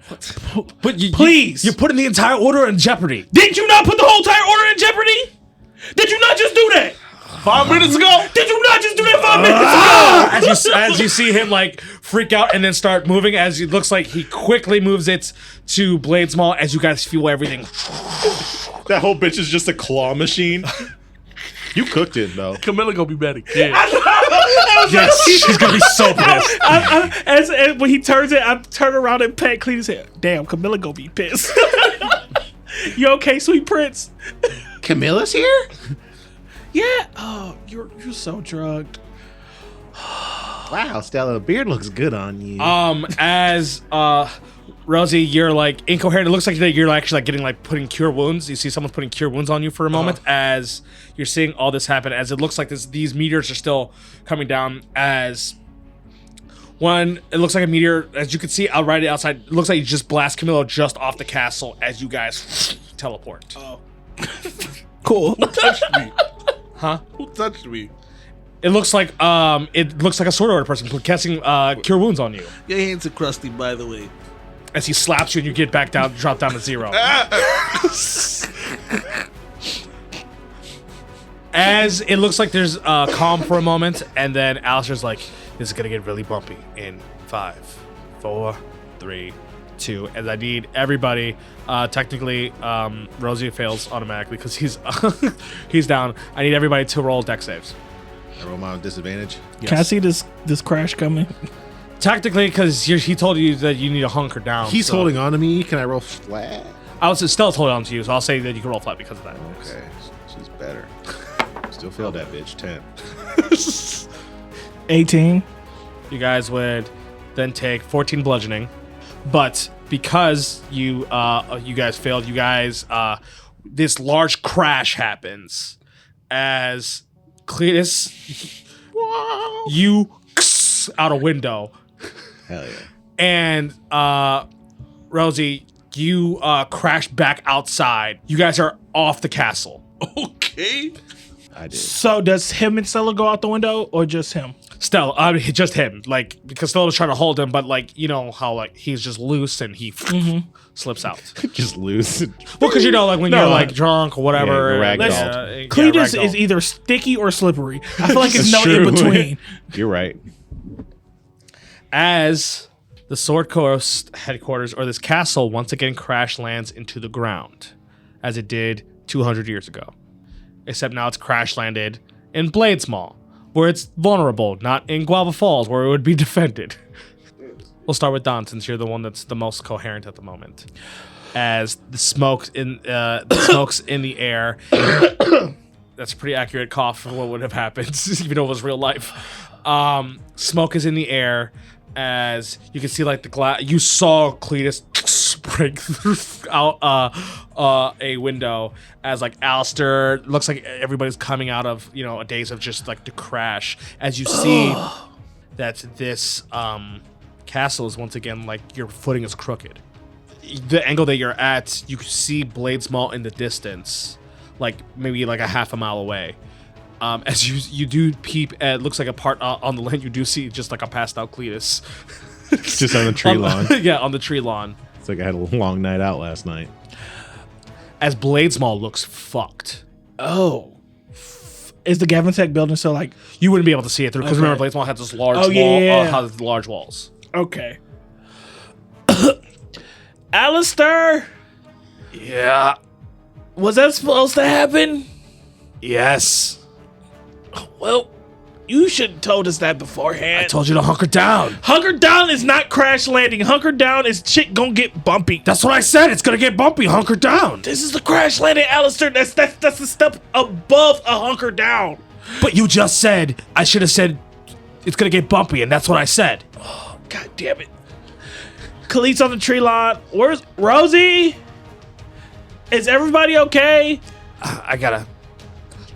But Please. you're putting the entire order in jeopardy. Did you not put the whole entire order in jeopardy? Did you not just do that? 5 minutes ago. Did you not just do that 5 minutes ago? As you see him like freak out and then start moving, as it looks like he quickly moves it to Blades Mall as you guys feel everything. That whole bitch is just a claw machine. You cooked it though. Camilla gonna be mad again. Yes, she's gonna be so pissed. As when he turns it, I turn around and pat Cleatus' head. Damn, Camilla gonna be pissed. You okay, sweet prince? Camilla's here? Yeah. Oh, you're so drugged. Wow, Stella, the beard looks good on you. As Rosie, you're like incoherent. It looks like you're actually like getting like putting cure wounds. You see someone's putting cure wounds on you for a moment as you're seeing all this happen. As it looks like these meteors are still coming down. As one, it looks like a meteor. As you can see out right outside, it looks like you just blast Camilo just off the castle as you guys teleport. Cool. Who touched me? Huh? Who touched me? It looks like a sword order person casting cure wounds on you. Your hands are crusty, by the way. As he slaps you and you get back down, drop down to 0. As it looks like there's calm for a moment, and then Alistair's like, "This is gonna get really bumpy in 5, 4, 3, 2." As I need everybody. Technically, Rosie fails automatically because he's he's down. I need everybody to roll dex saves. I roll my disadvantage. Can I see this crash coming? Technically, because he told you that you need to hunker down. He's so holding on to me. Can I roll flat? I was still holding on to you, so I'll say that you can roll flat because of that. Okay, she's better. Still failed that bitch. 10. 18. You guys would then take 14 bludgeoning, but because you guys failed, this large crash happens as Cleatus, you out a window. Hell yeah. And Rosie, you crash back outside. You guys are off the castle. Okay. I did. So does him and Stella go out the window or just him? Stella, just him. Like, because Stella was trying to hold him, but like, you know how like he's just loose and he slips out. Just lose. Well, because you know, like when you're like drunk or whatever. Yeah, Cleatus ragdoll. is either sticky or slippery. I feel like it's no True. in between. You're right. As the Sword Coast headquarters or this castle once again crash lands into the ground, as it did 200 years ago. Except now it's crash landed in Blades Mall, where it's vulnerable, not in Guava Falls, where it would be defended. We'll start with Don, since you're the one that's the most coherent at the moment. As the smoke's in the air. That's a pretty accurate cough for what would have happened, even though it was real life. Smoke is in the air. As you can see, like the glass, you saw Cleatus break out a window. As like Alistair, looks like everybody's coming out of a daze of just like the crash. As you see that this castle is once again like your footing is crooked. The angle that you're at, you can see Blades Mall in the distance, like maybe like a half a mile away. As you do peep, it looks like a part on the land. You do see just like a passed out Cleatus. Just on the tree lawn. Yeah, on the tree lawn. It's like I had a long night out last night. As Blades Mall looks fucked. Oh. Is the Gavin building still like? You wouldn't be able to see it through because Okay. remember, Bladesmall had this large Oh, wall. yeah. Has large walls. Okay. Alistair, Yeah. was that supposed to happen? Yes. Well, you should have told us that beforehand. I told you to hunker down. Hunker down is not crash landing. Hunker down is shit gonna get bumpy. That's what I said. It's gonna get bumpy. Hunker down. This is the crash landing, Alistair. That's the step above a hunker down. But you just said I should have said it's gonna get bumpy, and that's what I said. God damn it. Cleatus on the tree line. Where's Rosie? Is everybody okay? I gotta.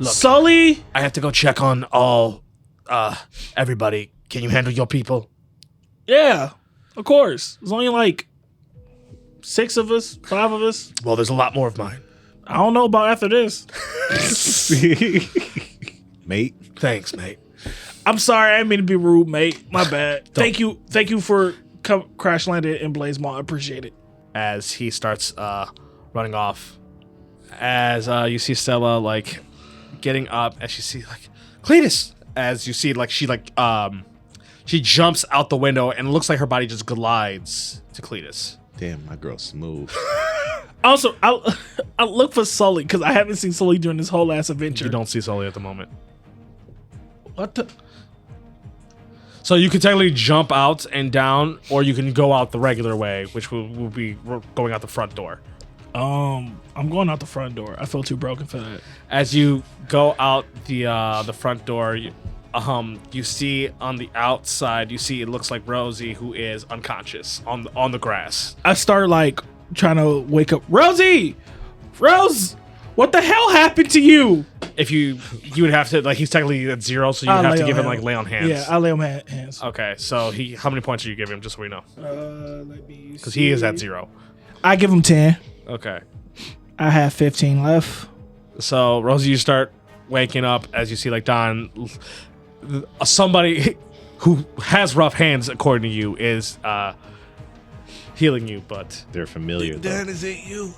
Look. Sully? I have to go check on all. Everybody. Can you handle your people? Yeah, of course. There's only like 6 of us, 5 of us. Well, there's a lot more of mine. I don't know about after this. Mate. Thanks, mate. I'm sorry, I didn't mean to be rude, mate. My bad. Thank you for crash landing in Blaze Mall. I appreciate it. As he starts running off, as you see Stella like getting up, as you see like Cleatus, as you see like she jumps out the window and it looks like her body just glides to Cleatus. Damn, my girl's smooth. Also, I'll look for Sully because I haven't seen Sully during this whole ass adventure. You don't see Sully at the moment. What the? So you can technically jump out and down, or you can go out the regular way, which will be going out the front door. I'm going out the front door. I feel too broken for that. As you go out the front door, you see on the outside, it looks like Rosie, who is unconscious on the grass. I start like trying to wake up. Rosie, Rose, what the hell happened to you? If you would have to he's technically at 0, so you would have to give him lay on hands. Yeah, I'll lay on hands. Okay, so how many points are you giving him, just so we know? Let me Because he is at 0. I give him 10. Okay. I have 15 left. So Rosie, you start waking up as you see Don, somebody who has rough hands, according to you, is healing you, but They're familiar, though. Dan, is it you?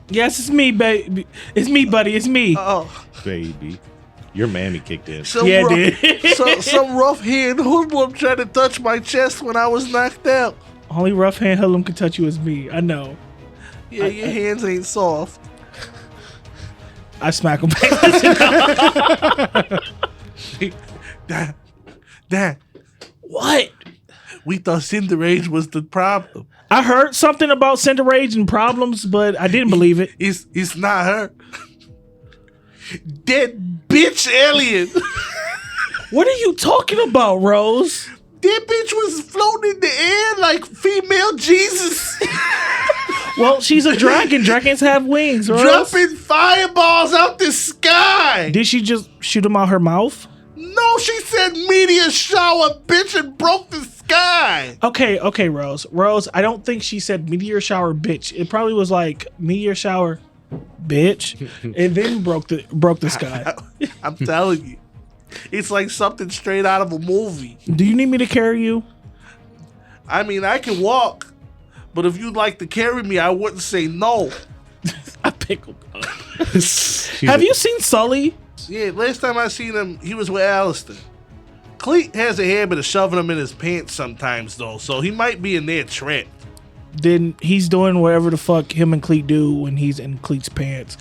Yes, it's me, baby. It's me, buddy. It's me. Oh, Baby. Your mammy kicked in. some Yeah, rough, dude. some rough hand hoodlum tried to touch my chest when I was knocked out. Only rough hand hoodlum can touch you is me. I know. Yeah, your hands ain't soft. I smack him back. Dan, What? we thought Cinder Rage was the problem. I heard something about Cinder Rage and problems, but I didn't believe it. It's not her. That bitch alien. What are you talking about, Rose? That bitch was floating in the air like female Jesus. Well, she's a dragon. Dragons have wings, Rose. Dropping fireballs out the sky. Did she just shoot them out her mouth? No, she said meteor shower, bitch, and broke the sky. Okay, Rose. Rose, I don't think she said meteor shower, bitch. It probably was like meteor shower, bitch, and then broke the sky. I'm telling you. It's like something straight out of a movie. Do you need me to carry you? I mean, I can walk, but if you'd like to carry me, I wouldn't say no. I pickled up. Have you seen Sully? Yeah, last time I seen him, he was with Alistair. Cleet has a habit of shoving him in his pants sometimes, though, so he might be in there trapped. Then he's doing whatever the fuck him and Cleet do when he's in Cleet's pants.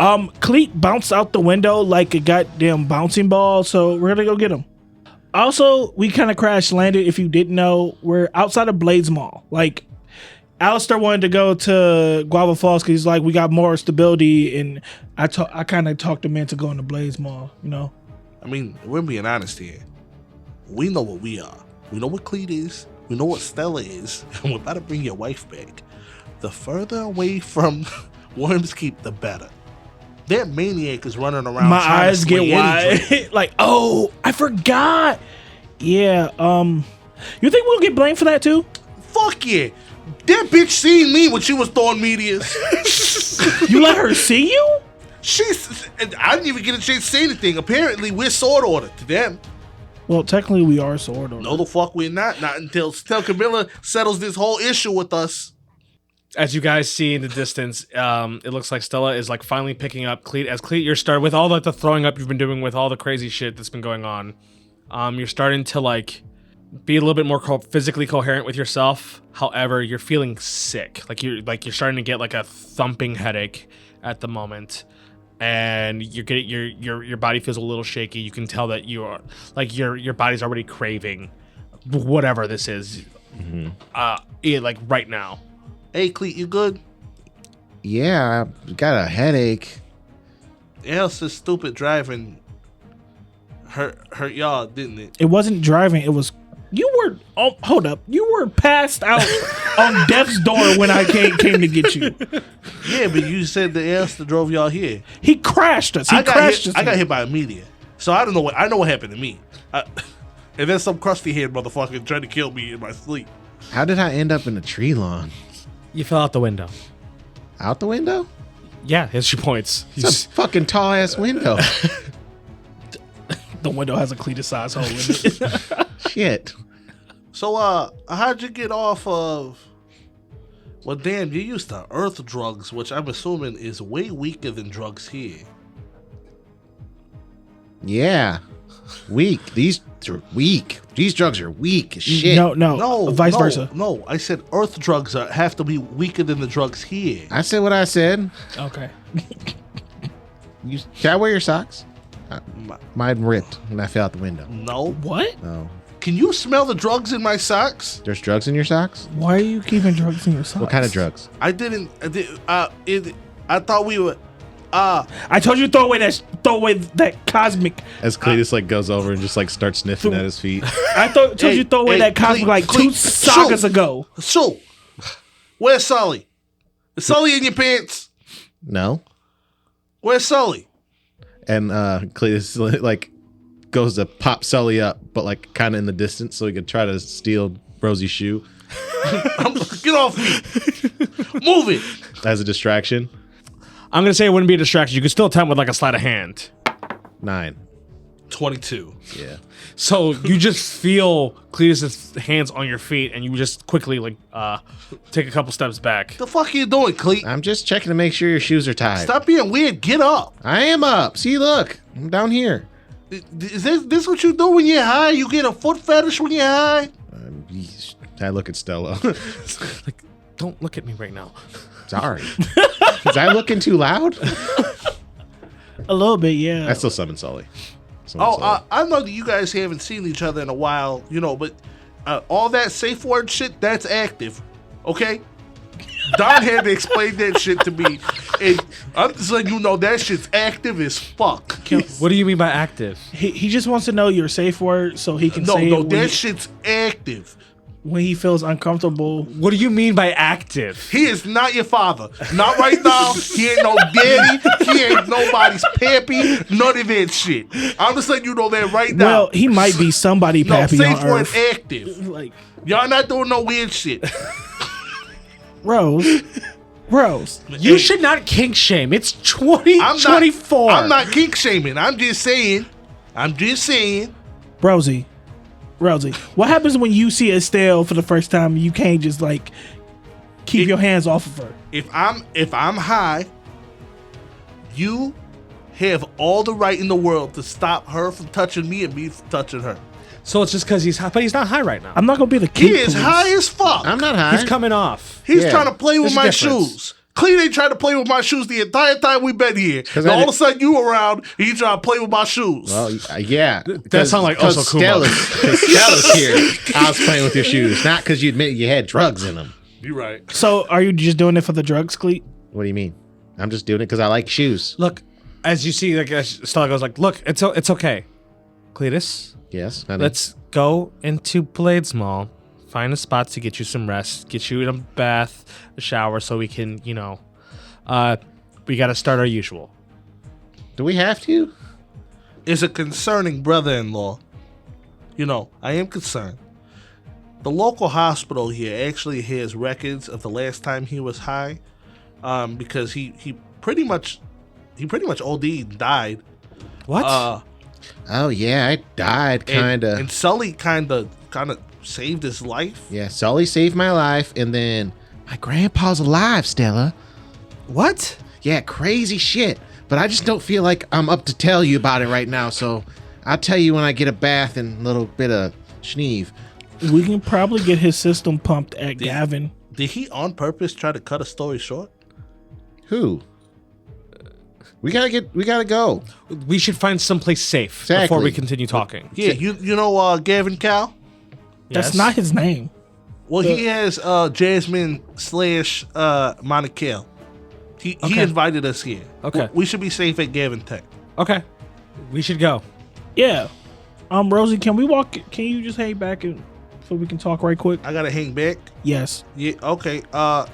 Cleet bounced out the window like a goddamn bouncing ball, so we're gonna go get him. Also, we kind of crash landed. If you didn't know, we're outside of Blades Mall. Like, Alistair wanted to go to Guava Falls because he's like, we got more stability, and I kind of talked him into going to Blades Mall, you know? I mean, we're being honest here. We know what we are. We know what Cleet is. We know what Stella is. And we're about to bring your wife back. The further away from Worms Keep, the better. That maniac is running around. My trying eyes to get slay any wide. Like, oh, I forgot. Yeah, you think we'll get blamed for that too? Fuck yeah. That bitch seen me when she was throwing meteors. You let her see you? I didn't even get a chance to say anything. Apparently, we're sword order to them. Well, technically, we are sword order. No, the fuck we're not. Not until Camilla settles this whole issue with us. As you guys see in the distance, it looks like Stella is like finally picking up Cleet. As Cleet, you're starting with all like the throwing up you've been doing with all the crazy shit that's been going on. You're starting to like be a little bit more physically coherent with yourself. However, you're feeling sick. You're starting to get like a thumping headache at the moment, and you're getting your body feels a little shaky. You can tell that you are like your body's already craving whatever this is. Like right now. Hey, Cleet, you good? Yeah, I got a headache. Elsa's stupid driving hurt y'all, didn't it? It wasn't driving. It was you were. Oh, hold up. You were passed out on death's door when I came to get you. Yeah, but you said the Elsa drove y'all here. He crashed us. I got hit by a meteor, so I don't know what. I know what happened to me. And then some crusty head motherfucker tried to kill me in my sleep. How did I end up in a tree lawn? You fell out the window. Out the window? Yeah, as she points. It's a fucking tall ass window. The window has a Cleatus size hole in it. Shit. So, how'd you get off of? Well, damn, you used to earth drugs, which I'm assuming is way weaker than drugs here. Yeah. Weak. These are weak. These drugs are weak as shit. No, vice versa. No, I said earth drugs have to be weaker than the drugs here. I said what I said. Okay. Can I wear your socks? Mine ripped when I fell out the window. No. What? Oh. Can you smell the drugs in my socks? There's drugs in your socks? Why are you keeping drugs in your socks? What kind of drugs? I thought we were. I told you throw away that cosmic. As Cleatus like goes over and just like starts sniffing at his feet. I told you throw away that cosmic like two sagas ago. So, where's Sully? Is Sully in your pants? No. Where's Sully? And Cleatus like goes to pop Sully up, but like kind of in the distance, so he could try to steal Rosie's shoe. Get off me! Move it! As a distraction. I'm gonna say it wouldn't be a distraction. You could still attempt with like a sleight of hand. 9. 22. Yeah. So you just feel Cletus' hands on your feet, and you just quickly like take a couple steps back. The fuck are you doing, Cleet? I'm just checking to make sure your shoes are tied. Stop being weird. Get up. I am up. See, look. I'm down here. Is this what you do when you're high? You get a foot fetish when you're high? I look at Stella. Like, don't look at me right now. Sorry. Is I looking too loud? A little bit, yeah. I still summon Sully. I know that you guys haven't seen each other in a while, but all that safe word shit, that's active. Okay? Don had to explain that shit to me. And I'm just letting you know that shit's active as fuck. What do you mean by active? He just wants to know your safe word so he can say it that shit's active. When he feels uncomfortable. What do you mean by active? He is not your father. Not right now. He ain't no daddy. He ain't nobody's pappy. None of that shit. I'm just letting you know that right now. Well, he might be somebody pappy on safe word Earth. active. Like, y'all not doing no weird shit. Rose. You should not kink shame. It's 2024. I'm not kink shaming. I'm just saying. Rosie, what happens when you see Estelle for the first time and you can't just like keep your hands off of her? If I'm high, you have all the right in the world to stop her from touching me and me from touching her. So it's just because he's high, but he's not high right now. I'm not gonna be the He kink is police. high as fuck. I'm not high. He's coming off. He's trying to play with There's a my difference. shoes. Clean ain't trying to play with my shoes the entire time we've been here. And all of a sudden you around, he trying to play with my shoes. Well, yeah. That sounds like Oso Kuma. Stella's here. I was playing with your shoes, not because you admitted you had drugs in them. You're right. So are you just doing it for the drugs, Cleet? What do you mean? I'm just doing it because I like shoes. Look, as you see, like as Stella goes, like, look, it's okay, Cleatus. Yes. Honey. Let's go into Blades Mall, find a spot to get you some rest, get you in a bath, a shower, so we can, we got to start our usual. Do we have to? Is a concerning brother-in-law. I am concerned. The local hospital here actually has records of the last time he was high, because he pretty much OD'd and died. What? Oh yeah, I died kinda. And Sully kinda saved his life. Yeah, Sully saved my life, and then My grandpa's alive, Stella. What? Yeah, crazy shit. But I just don't feel like I'm up to tell you about it right now, so I'll tell you when I get a bath and a little bit of schneeve. We can probably get his system pumped at Gavin. Did he on purpose try to cut a story short? Who? We gotta go. We should find someplace safe Exactly. before we continue talking. Yeah, you know Gavin Cal? That's Yes? not his name. Well, he has Jasmine / Monica. He invited us here. Okay. We should be safe at Gavin Tech. Okay. We should go. Yeah. Rosie, can we walk? Can you just hang back and so we can talk right quick? I gotta hang back. Yes. Yeah. Okay.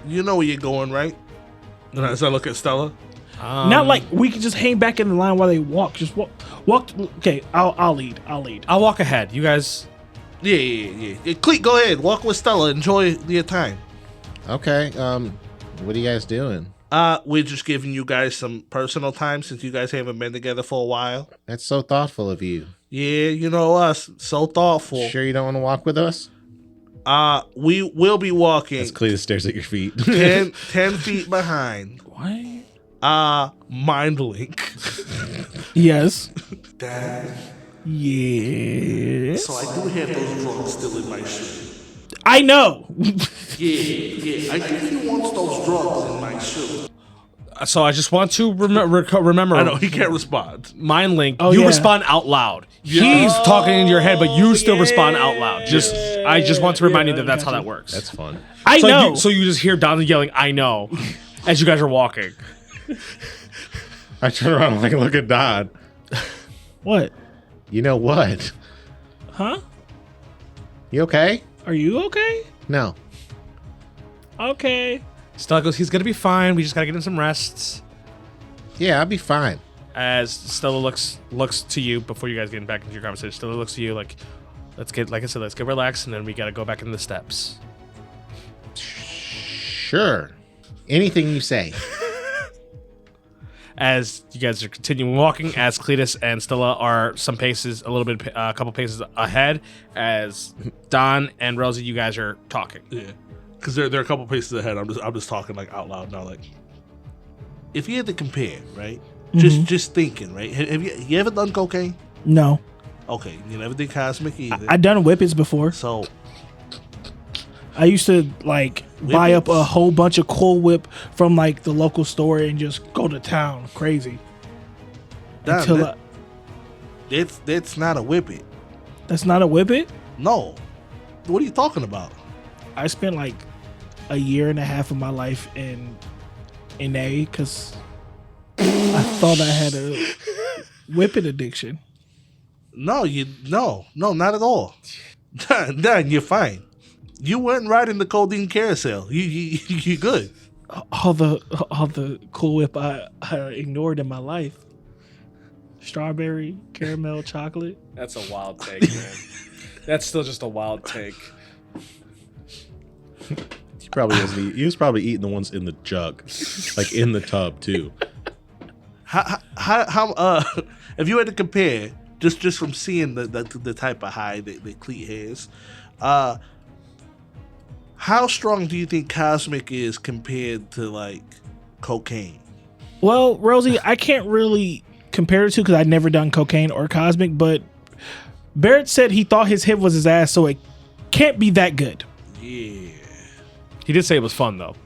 You know where you're going, right? And as I look at Stella. Not like we can just hang back in the line while they walk. Just walk. Okay. I'll lead. I'll walk ahead. You guys. Yeah. Cleet, go ahead. Walk with Stella. Enjoy your time. Okay. What are you guys doing? We're just giving you guys some personal time since you guys haven't been together for a while. That's so thoughtful of you. Yeah, you know us. So thoughtful. Sure you don't want to walk with us? We will be walking As Cleatus stares at your feet. 10 feet behind. What? Mind link. Yes. Dad. Yes. So I do have those drugs still in my shoe. I know. Yeah. I think he wants those drugs in my shoe. So I just want to remember. I know, he can't respond. Mind link. Oh, you yeah. respond out loud. He's talking in your head, but you still respond out loud. I just want to remind you that that's how that works. That's fun. I know. So you just hear Don yelling, "I know," as you guys are walking. I turn around and look at Don. What? You know what? Huh? You okay? Are you okay? No. Okay. Stella goes, "He's gonna be fine. We just gotta get him some rest." Yeah, I'll be fine. As Stella looks to you before you guys get back into your conversation. Stella looks to you like, let's get relaxed, and then we gotta go back into the steps. Sure. Anything you say. As you guys are continuing walking, as Cleatus and Stella are a couple paces ahead, as Don and Rosie, you guys are talking. Yeah. Because they're a couple paces ahead. I'm just talking like out loud now. Like, if you had to compare, right? Just thinking, right? Have you ever done cocaine? No. Okay, you never did cosmic either. I done whippets before. So I used to buy up a whole bunch of Cool Whip from the local store and just go to town crazy. Don, that's not a whippet. That's not a whippet? No. What are you talking about? I spent a year and a half of my life in NA because I thought I had a whippet addiction. No, not at all. Don, you're fine. You weren't riding the codeine carousel. You good. All the Cool Whip I ignored in my life. Strawberry, caramel, chocolate. That's a wild take, man. That's still just a wild take. He was probably eating the ones in the jug, like in the tub too. How if you had to compare, just from seeing the type of high that Cleet has, how strong do you think Cosmic is compared to cocaine? Well, Rosie, I can't really compare it to because I'd never done cocaine or Cosmic, but Barrett said he thought his hit was his ass, so it can't be that good. Yeah. He did say it was fun though.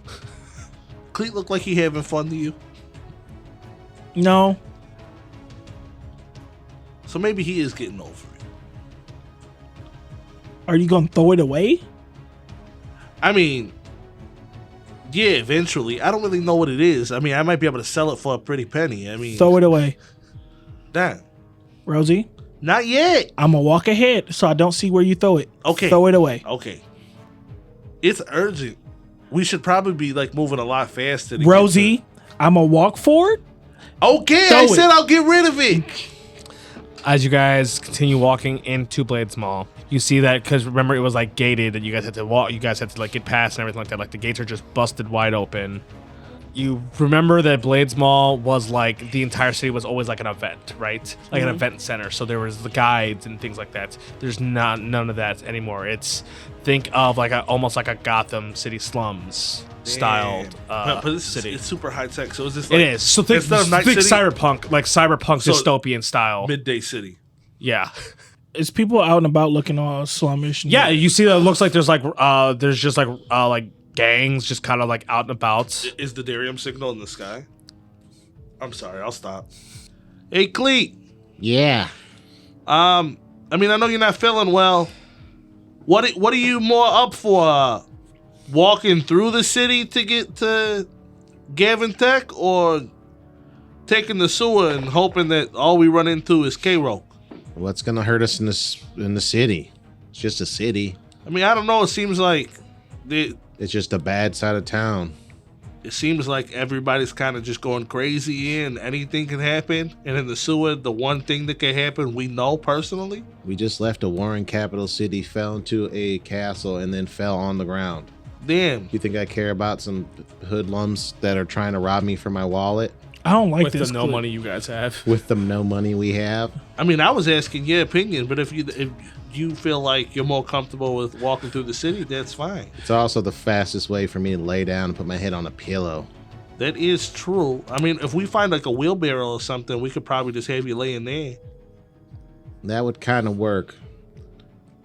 Cleet look like he having fun to you. No. So maybe he is getting over it. Are you going to throw it away? I mean, yeah, eventually. I don't really know what it is. I mean, I might be able to sell it for a pretty penny. I mean, Throw it away. damn. Rosie, Not yet. I'm going to walk ahead so I don't see where you throw it. Okay. Throw it away. Okay. It's urgent. We should probably be moving a lot faster. To Rosie, I'm going to walk forward. Okay, Throw I it. said I'll get rid of it. As you guys continue walking into Blades Mall, you see that because remember it was gated that you guys had to walk. You guys had to get past and everything like that. The gates are just busted wide open. you remember that Blades Mall was like the entire city was always like an event, right? Like an event center. So there was the guides and things like that. There's none of that anymore. Think of like almost like a Gotham City slums styled but this city. It's super high tech. So is this like, It is. So think cyberpunk, like cyberpunk So dystopian style. midday city? Yeah. Is people out and about looking all slummish? Yeah, you see that it looks like there's just like gangs just kind of like out and about. Is the Darium signal in the sky? I'm sorry, I'll stop. Hey, Cleet. Yeah. I mean, I know you're not feeling well. What are you more up for? Walking through the city to get to Gavin Tech, or taking the sewer and hoping that all we run into is K-Roke? What's gonna hurt us in the city? It's just a city. I mean, I don't know. It seems like It's just a bad side of town. it seems like everybody's kind of just going crazy and anything can happen. And in the sewer, the one thing that can happen, we know personally. We just left a warring capital city, fell into a castle, and then fell on the ground. Damn. You think I care about some hoodlums that are trying to rob me for my wallet I don't like With this. the no clip. money you guys have. with the no money we have? I mean, I was asking your opinion, but if you feel like you're more comfortable with walking through the city, that's fine. It's also the fastest way for me to lay down and put my head on a pillow. That is true. I mean, if we find like a wheelbarrow or something, we could probably just have you laying there. That would kind of work,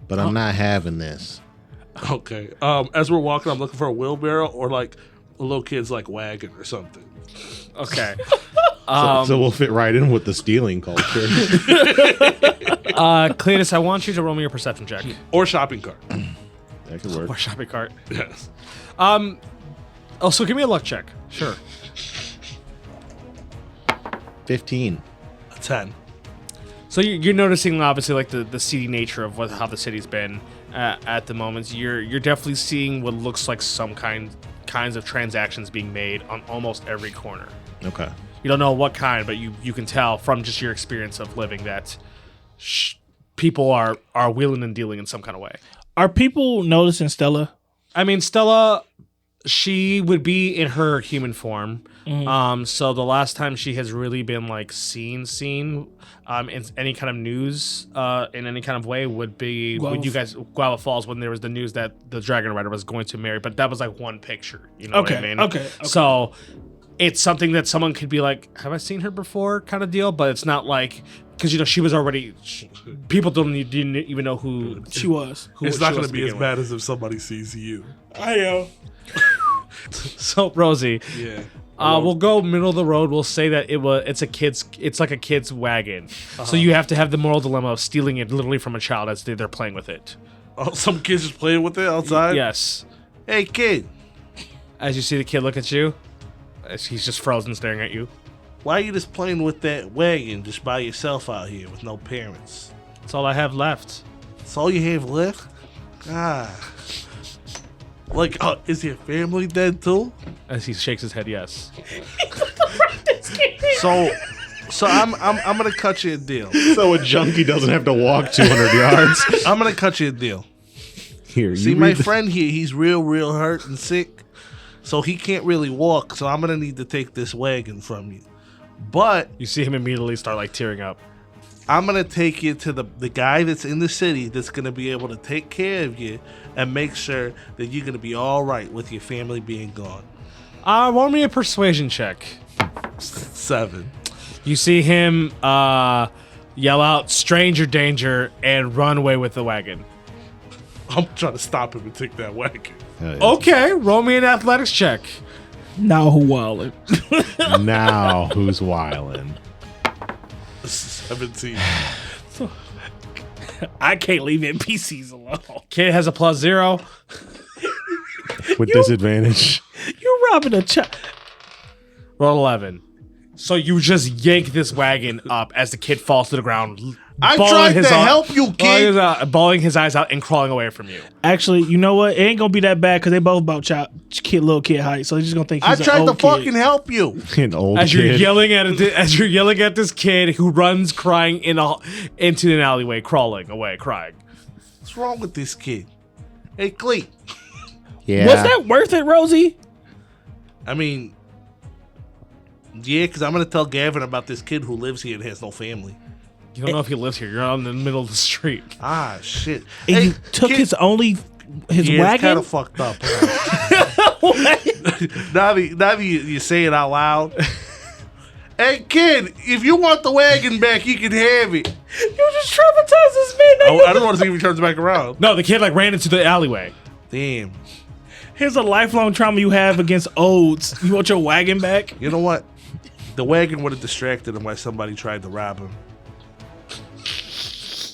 but I'm not having this. Okay. As we're walking, I'm looking for a wheelbarrow or like a little kid's like wagon or something. Okay. So we'll fit right in with the stealing culture. Cleatus, I want you to roll me your perception check. Or shopping cart. That could work. Or shopping cart. Yes. Also, give me a luck check. Sure. 15. A 10. So you're noticing obviously like the seedy nature of how the city's been at the moment. You're definitely seeing what looks like some kinds of transactions being made on almost every corner. Okay. You don't know what kind, but you can tell from just your experience of living that people are wheeling and dealing in some kind of way. Are people noticing Stella? I mean, Stella, she would be in her human form. So the last time she has really been like seen in any kind of news in any kind of way would be when you guys Guava Falls, when there was the news that the Dragon Rider was going to marry, but that was like one picture. You know what I mean? Okay. So it's something that someone could be like, have I seen her before kind of deal, but it's not like, because she was already, people didn't even know who She was. It's not going to be as bad as if somebody sees you. I know. So Rosie, Yeah. we'll go middle of the road. We'll say that it's like a kid's wagon. So you have to have the moral dilemma of stealing it literally from a child as they're playing with it. Oh, some kids just playing with it outside? Yes. Hey, kid. As you see the kid look at you, as he's just frozen staring at you. Why are you just playing with that wagon just by yourself out here with no parents? That's all I have left. That's all you have left? Ah. Like, is your family dead too? As he shakes his head, yes. So I'm gonna cut you a deal. So a junkie doesn't have to walk 200 yards. I'm gonna cut you a deal. Here, See, you my read the- friend here, he's real hurt and sick, so he can't really walk. So I'm gonna need to take this wagon from you. But You see him immediately start like tearing up. I'm gonna take you to the guy that's in the city that's gonna be able to take care of you and make sure that you're gonna be all right with your family being gone. Roll me a persuasion check. 7. You see him yell out "stranger danger" and run away with the wagon. I'm trying to stop him and take that wagon. Hell yeah. Okay, roll me an athletics check. Now who wildin'? Now who's wildin'? 17. I can't leave NPCs alone. Kid has a +0. With disadvantage. You robbing a child. Roll 11. So you just yank this wagon up as the kid falls to the ground. I bawling tried his to eye- help you, kid. bawling his eyes out and crawling away from you. Actually, you know what? It ain't gonna be that bad because they both about little kid height. So they're just gonna think I he's tried an to old kid. fucking help you. An old As kid. you're yelling at this kid who runs crying into an alleyway, crawling away, crying. What's wrong with this kid? Hey, Cleet. Yeah. Was that worth it, Rosie? I mean, Yeah, because I'm going to tell Gavin about this kid who lives here and has no family. You don't know if he lives here. You're out in the middle of the street. Ah, shit. And you took kid- his yeah, it's wagon? kind of fucked up. now that you say it out loud. Hey, kid, if you want the wagon back, you can have it. You just traumatized this man. I don't want to see if he turns back around. No, the kid like ran into the alleyway. Damn. Here's a lifelong trauma you have against odes. You want your wagon back? You know what? The wagon would have distracted him while somebody tried to rob him.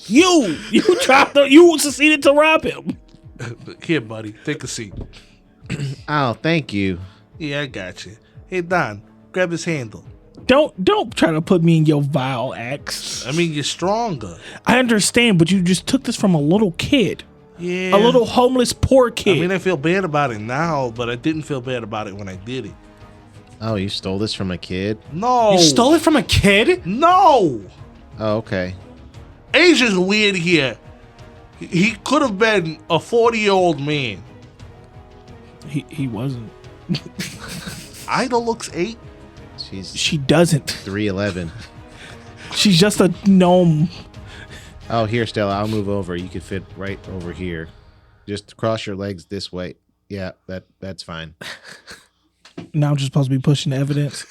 You succeeded to rob him. Here, buddy, take a seat. Oh, thank you. Yeah, I got you. Hey, Don, grab his handle. Don't try to put me in your vile acts. I mean, you're stronger. I understand, but you just took this from a little kid. Yeah. A little homeless poor kid. I mean, I feel bad about it now, but I didn't feel bad about it when I did it. Oh, you stole this from a kid? No. You stole it from a kid? No. Oh, okay. Asia's weird here. He could have been a 40-year-old man. He wasn't. Ida looks 8. She doesn't. 3'11". She's just a gnome. Oh, here, Stella, I'll move over. You could fit right over here. Just cross your legs this way. Yeah, that's fine. Now I'm just supposed to be pushing the evidence.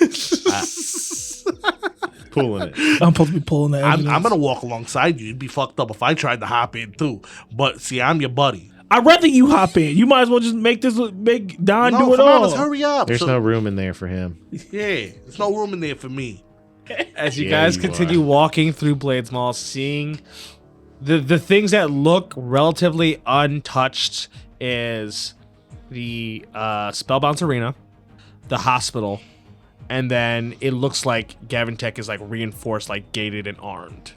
Pulling it. I'm supposed to be pulling the evidence. I'm going to walk alongside you. It'd be fucked up if I tried to hop in, too. But, see, I'm your buddy. I'd rather you hop in. You might as well just make Don No, do it come on, all. let's hurry up. There's no room in there for him. Yeah, there's no room in there for me. As you Yeah, guys you continue walking through Blades Mall, seeing the things that look relatively untouched is the Spellbound Arena, the hospital, and then it looks like Gavin Tech is like reinforced, like gated and armed.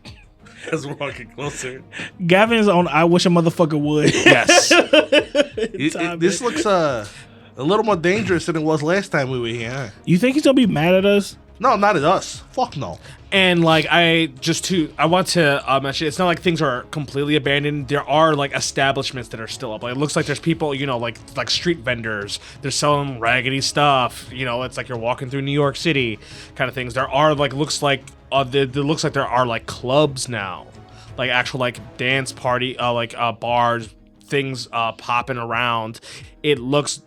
As we're walking closer. Gavin's on I wish a motherfucker would. Yes. This looks a little more dangerous than it was last time we were here. Huh? You think he's gonna be mad at us? No, not at us. Fuck no. And like I want to mention, it's not like things are completely abandoned. There are like establishments that are still up. Like it looks like there's people, like street vendors. They're selling raggedy stuff. It's like you're walking through New York City, kind of things. There are like looks like there are like clubs now, like actual like dance party, bars, things popping around. It looks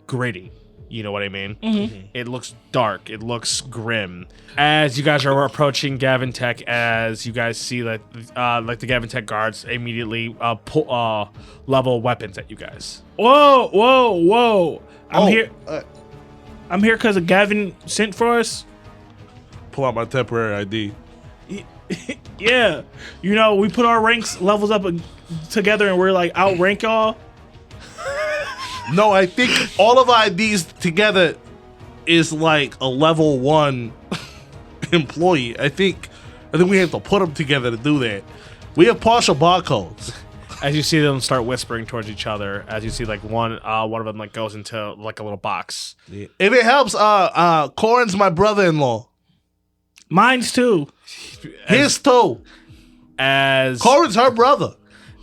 gritty. You know what I mean? Mm-hmm. It looks dark. It looks grim. As you guys are approaching Gavin Tech, as you guys see that, like the Gavin Tech guards immediately level weapons at you guys. Whoa! I'm here. I'm here because Gavin sent for us. Pull out my temporary ID. Yeah, we put our ranks levels up together, and we're like outrank y'all. No, I think all of our IDs together is like a level 1 employee. I think we have to put them together to do that. We have partial barcodes. As you see them start whispering towards each other, as you see like one of them like goes into like a little box. Yeah. If it helps, Corin's my brother-in-law. Mine's too. His too. As Corin's her brother.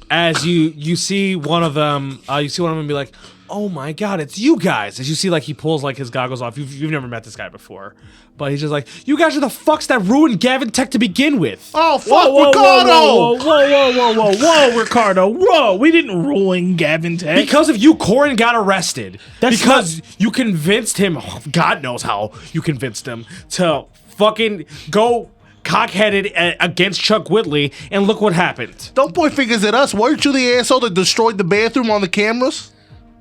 As you see one of them, be like, "Oh my god, it's you guys!" As you see, like he pulls like his goggles off. You've never met this guy before, but he's just like, "You guys are the fucks that ruined Gavin Tech to begin with." Oh fuck, Ricardo! Whoa, Ricardo! Whoa, we didn't ruin Gavin Tech Because of you, Corin got arrested. That's because you convinced him. God knows how you convinced him to fucking go cock-headed against Chuck Whitley, and look what happened. Don't point fingers at us. Weren't you the asshole that destroyed the bathroom on the cameras?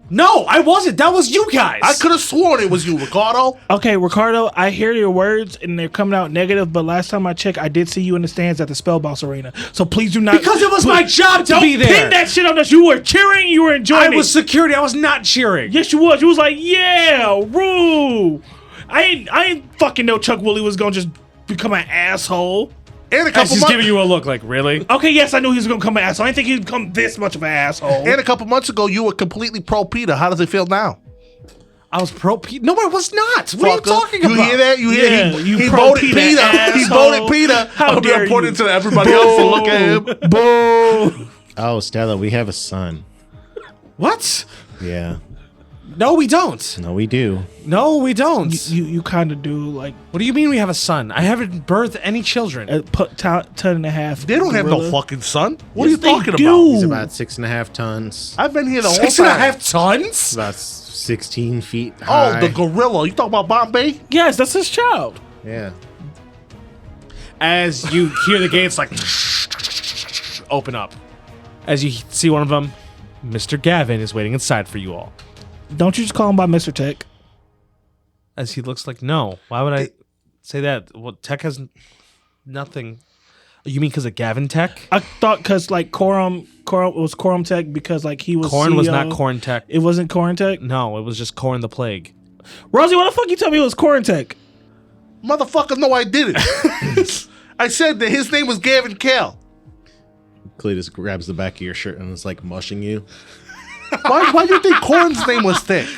No, I wasn't. That was you guys. I could have sworn it was you, Ricardo. Okay, Ricardo, I hear your words and they're coming out negative, but last time I checked, I did see you in the stands at the Spellbound Arena. So please do not. Because it was my job to be there. Pin that shit on us. You were cheering, you were enjoying it. I was security. I was not cheering. Yes, you was. You was like, yeah, woo. I ain't fucking know Chuck Woolley was gonna just become an asshole. And a As couple he's months. giving you a look like, really? Okay, yes, I knew he was gonna become an asshole. I didn't think he'd become this much of an asshole. And a couple months ago, you were completely pro Peter. How does it feel now? I was pro Pete. No, I was not. What are you Fucker. talking about? You hear that? You hear Yeah, he, you he pro voted Peter, Peter. He asshole. voted Peter. How I'm dare pointing you. to everybody else to look at him. Boo. Oh, Stella, we have a son. What? Yeah. No, we don't. No, we do. No, we don't. You kind of do, like, What do you mean we have a son? I haven't birthed any children. put ton and a half. They don't have no gorilla. fucking son. What are Yes, you they talking do. about? He's about 6.5 tons. I've been here the whole 6.5 time. tons? About 16 feet high. Oh, the gorilla. You talking about Bombay? Yes, that's his child. Yeah. As you hear the gates like open up. As you see one of them, Mr. Gavin is waiting inside for you all. Don't you just call him by Mr. Tech? As he looks like, no. Why would I say that? Well, Tech has nothing. You mean because of Gavin Tech? I thought because like Corum was Corum Tech because like he was Corn was CEO. not Corn Tech. It wasn't Corum Tech. No, it was just Corn the Plague. Rosie, why the fuck you tell me it was Corum Tech? Motherfucker, no, I didn't. I said that his name was Gavin Kell. Cleatus grabs the back of your shirt and is like mushing you. Why do you think Corn's name was Thick?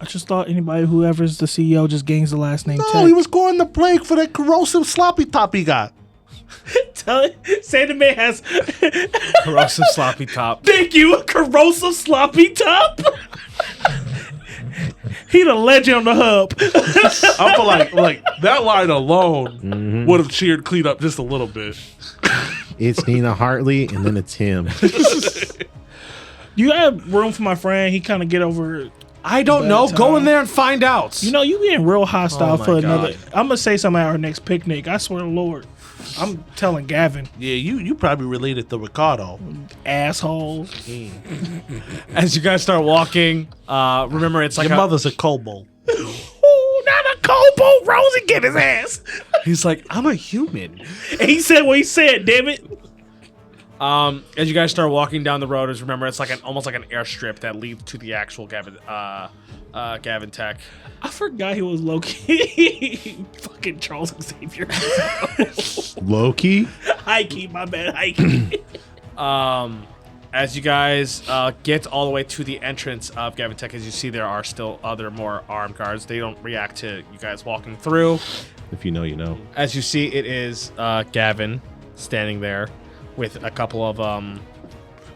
I just thought anybody whoever's the CEO just gains the last name No, Tech. he was Corn the Plague for that corrosive sloppy top he got. Tell it. Say the man has. Corrosive sloppy top. Thank you, corrosive sloppy top. He the legend on the hub. I feel like that line alone would have cheered Cleat up just a little bit. It's Nina Hartley, and then it's him. You have room for my friend. He kind of get over. I don't Bad know. time. Go in there and find out. You know, you being real hostile Oh my for another. God. I'm gonna say something at our next picnic. I swear to Lord, I'm telling Gavin, Yeah, you probably related to Ricardo. asshole. As you guys start walking, remember it's like Your mother's a kobold. Ooh, not a Kobo. Rosie get his ass. he's like, I'm a human. And he said what he said. Damn it. As you guys start walking down the road, is remember it's like almost like an airstrip that leads to the actual Gavin Tech. I forgot he was low key. Fucking Charles Xavier. Loki? High key, my bad. High key. As you guys get all the way to the entrance of Gavin Tech, as you see there are still other more armed guards. They don't react to you guys walking through. If you know, you know. As you see, it is Gavin standing there with a couple of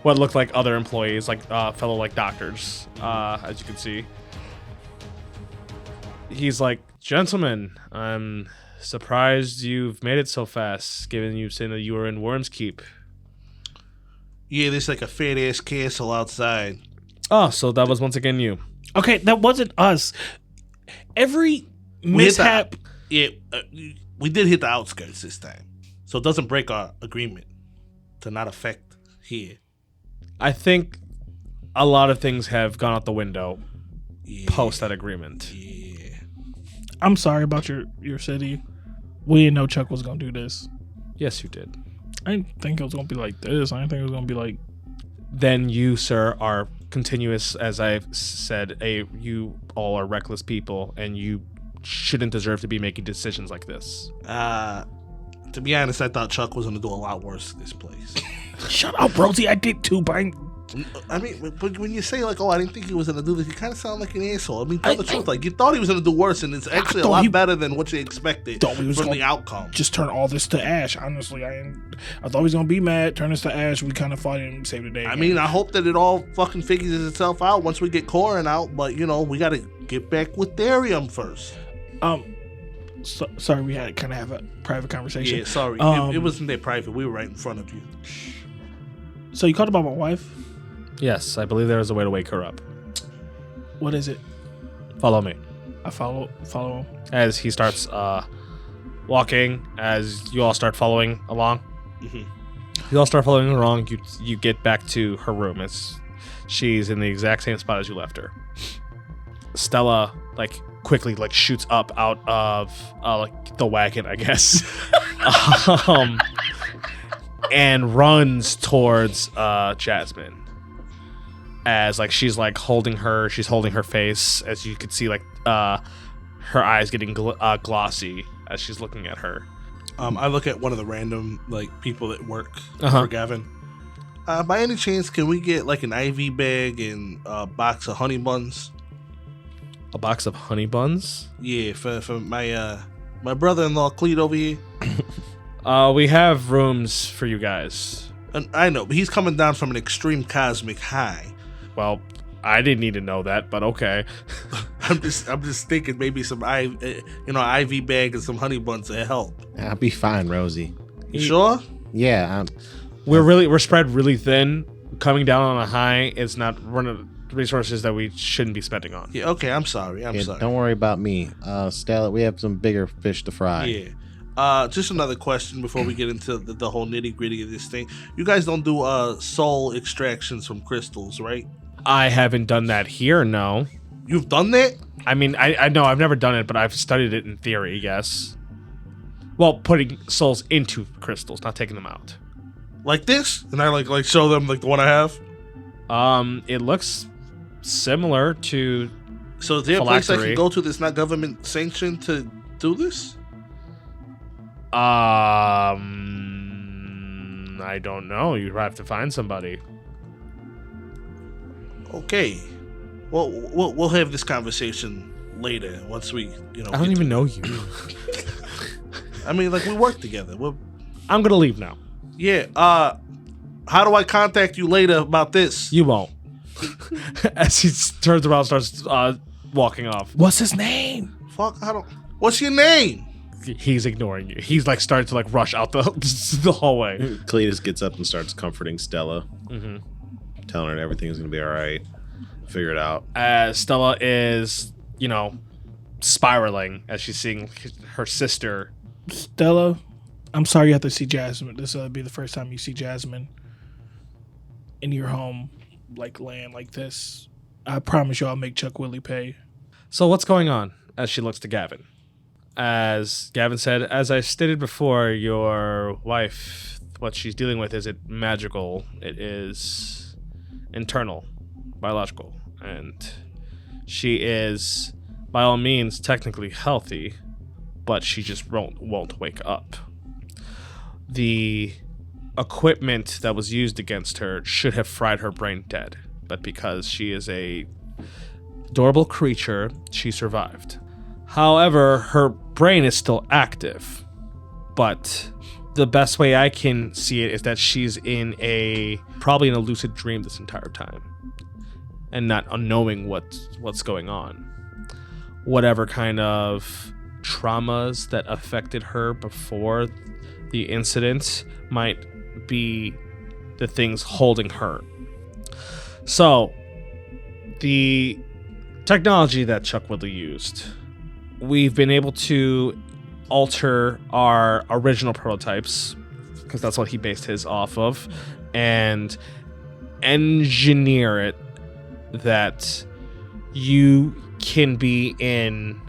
what look like other employees, like fellow like doctors. As you can see, he's like, "Gentlemen, I'm surprised you've made it so fast, given you saying that you were in Worm's Keep." Yeah, there's like a fat ass castle outside. Oh, so that was once again you. Okay, that wasn't us. Every mishap. We did hit the outskirts this time, so it doesn't break our agreement to not affect here. I think a lot of things have gone out the window post that agreement. Yeah. I'm sorry about your city. We didn't know Chuck was gonna do this. Yes, you did. I didn't think it was gonna be like this. I didn't think it was gonna be like. Then you, sir, are continuous, as I've said. You all are reckless people, and you shouldn't deserve to be making decisions like this. To be honest, I thought Chuck was gonna do a lot worse to this place. Shut up, Rosie. I did too, but I mean, but when you say like, "Oh, I didn't think he was gonna do this," you kind of sound like an asshole. I mean, tell the truth. Like, you thought he was gonna do worse, and it's actually a lot better than what you expected Thought he was from gonna the outcome. just turn all this to ash. Honestly, I thought he was gonna be mad. Turn this to ash. We kind of fought him and saved the day. I mean, I hope that it all fucking figures itself out once we get Corin out. But you know, we got to get back with Therium first. Sorry, we had to kind of have a private conversation. Yeah, sorry, it wasn't that private. We were right in front of you. So you called about my wife? Yes, I believe there is a way to wake her up. What is it? Follow me. I follow him. As he starts walking, as you all start following along. You all start following along. You get back to her room. She's in the exact same spot as you left her. Stella quickly shoots up out of the wagon, I guess, and runs towards Jasmine. As she's holding her face, as you can see her eyes getting glossy as she's looking at her. I look at one of the random people that work for Gavin. By any chance, can we get an IV bag and a box of honey buns? A box of honey buns? Yeah, for my brother-in-law Cleat over here. We have rooms for you guys. And I know, but he's coming down from an extreme cosmic high. Well, I didn't need to know that, but okay. I'm just thinking maybe some IV bag and some honey buns will help. I'll be fine, Rosie. You sure? Yeah, We're spread really thin. Coming down on a high is not one of the resources that we shouldn't be spending on. Yeah. Okay. I'm sorry. I'm sorry. Don't worry about me. Stella, we have some bigger fish to fry. Yeah. Just another question before we get into the whole nitty gritty of this thing. You guys don't do soul extractions from crystals, right? I haven't done that here, no. You've done that? I mean, I know I've never done it, but I've studied it in theory, yes. Well, putting souls into crystals, not taking them out. Like this? And I like show them like the one I have? It looks similar to So is there a place I phylactery. can go to that's not government sanctioned to do this? I don't know. You'd have to find somebody. Okay. Well, we'll have this conversation later once we, I don't even know you. I mean, like, we work together. I'm gonna leave now. Yeah. How do I contact you later about this? You won't. As he turns around, starts walking off. What's his name? Fuck, I don't. What's your name? He's ignoring you. He's like starting to like rush out the hallway. Cleatus gets up and starts comforting Stella, telling her everything's gonna be all right. Figure it out. As Stella is, spiraling as she's seeing her sister. Stella, I'm sorry you have to see Jasmine. This will be the first time you see Jasmine in your home, like land like this. I promise you I'll make Chuck Willie pay. So what's going on? As she looks to Gavin. As Gavin said, as I stated before, your wife, what she's dealing with isn't magical. It is internal, biological. And she is, by all means, technically healthy, but she just won't wake up. The equipment that was used against her should have fried her brain dead, but because she is a adorable creature, she survived. However, her brain is still active, but the best way I can see it is that she's probably in a lucid dream this entire time and not knowing what's going on. Whatever kind of traumas that affected her before the incident might be the things holding her. So, the technology that Chuck Woodley used, we've been able to alter our original prototypes, because that's what he based his off of, and engineer it that you can be in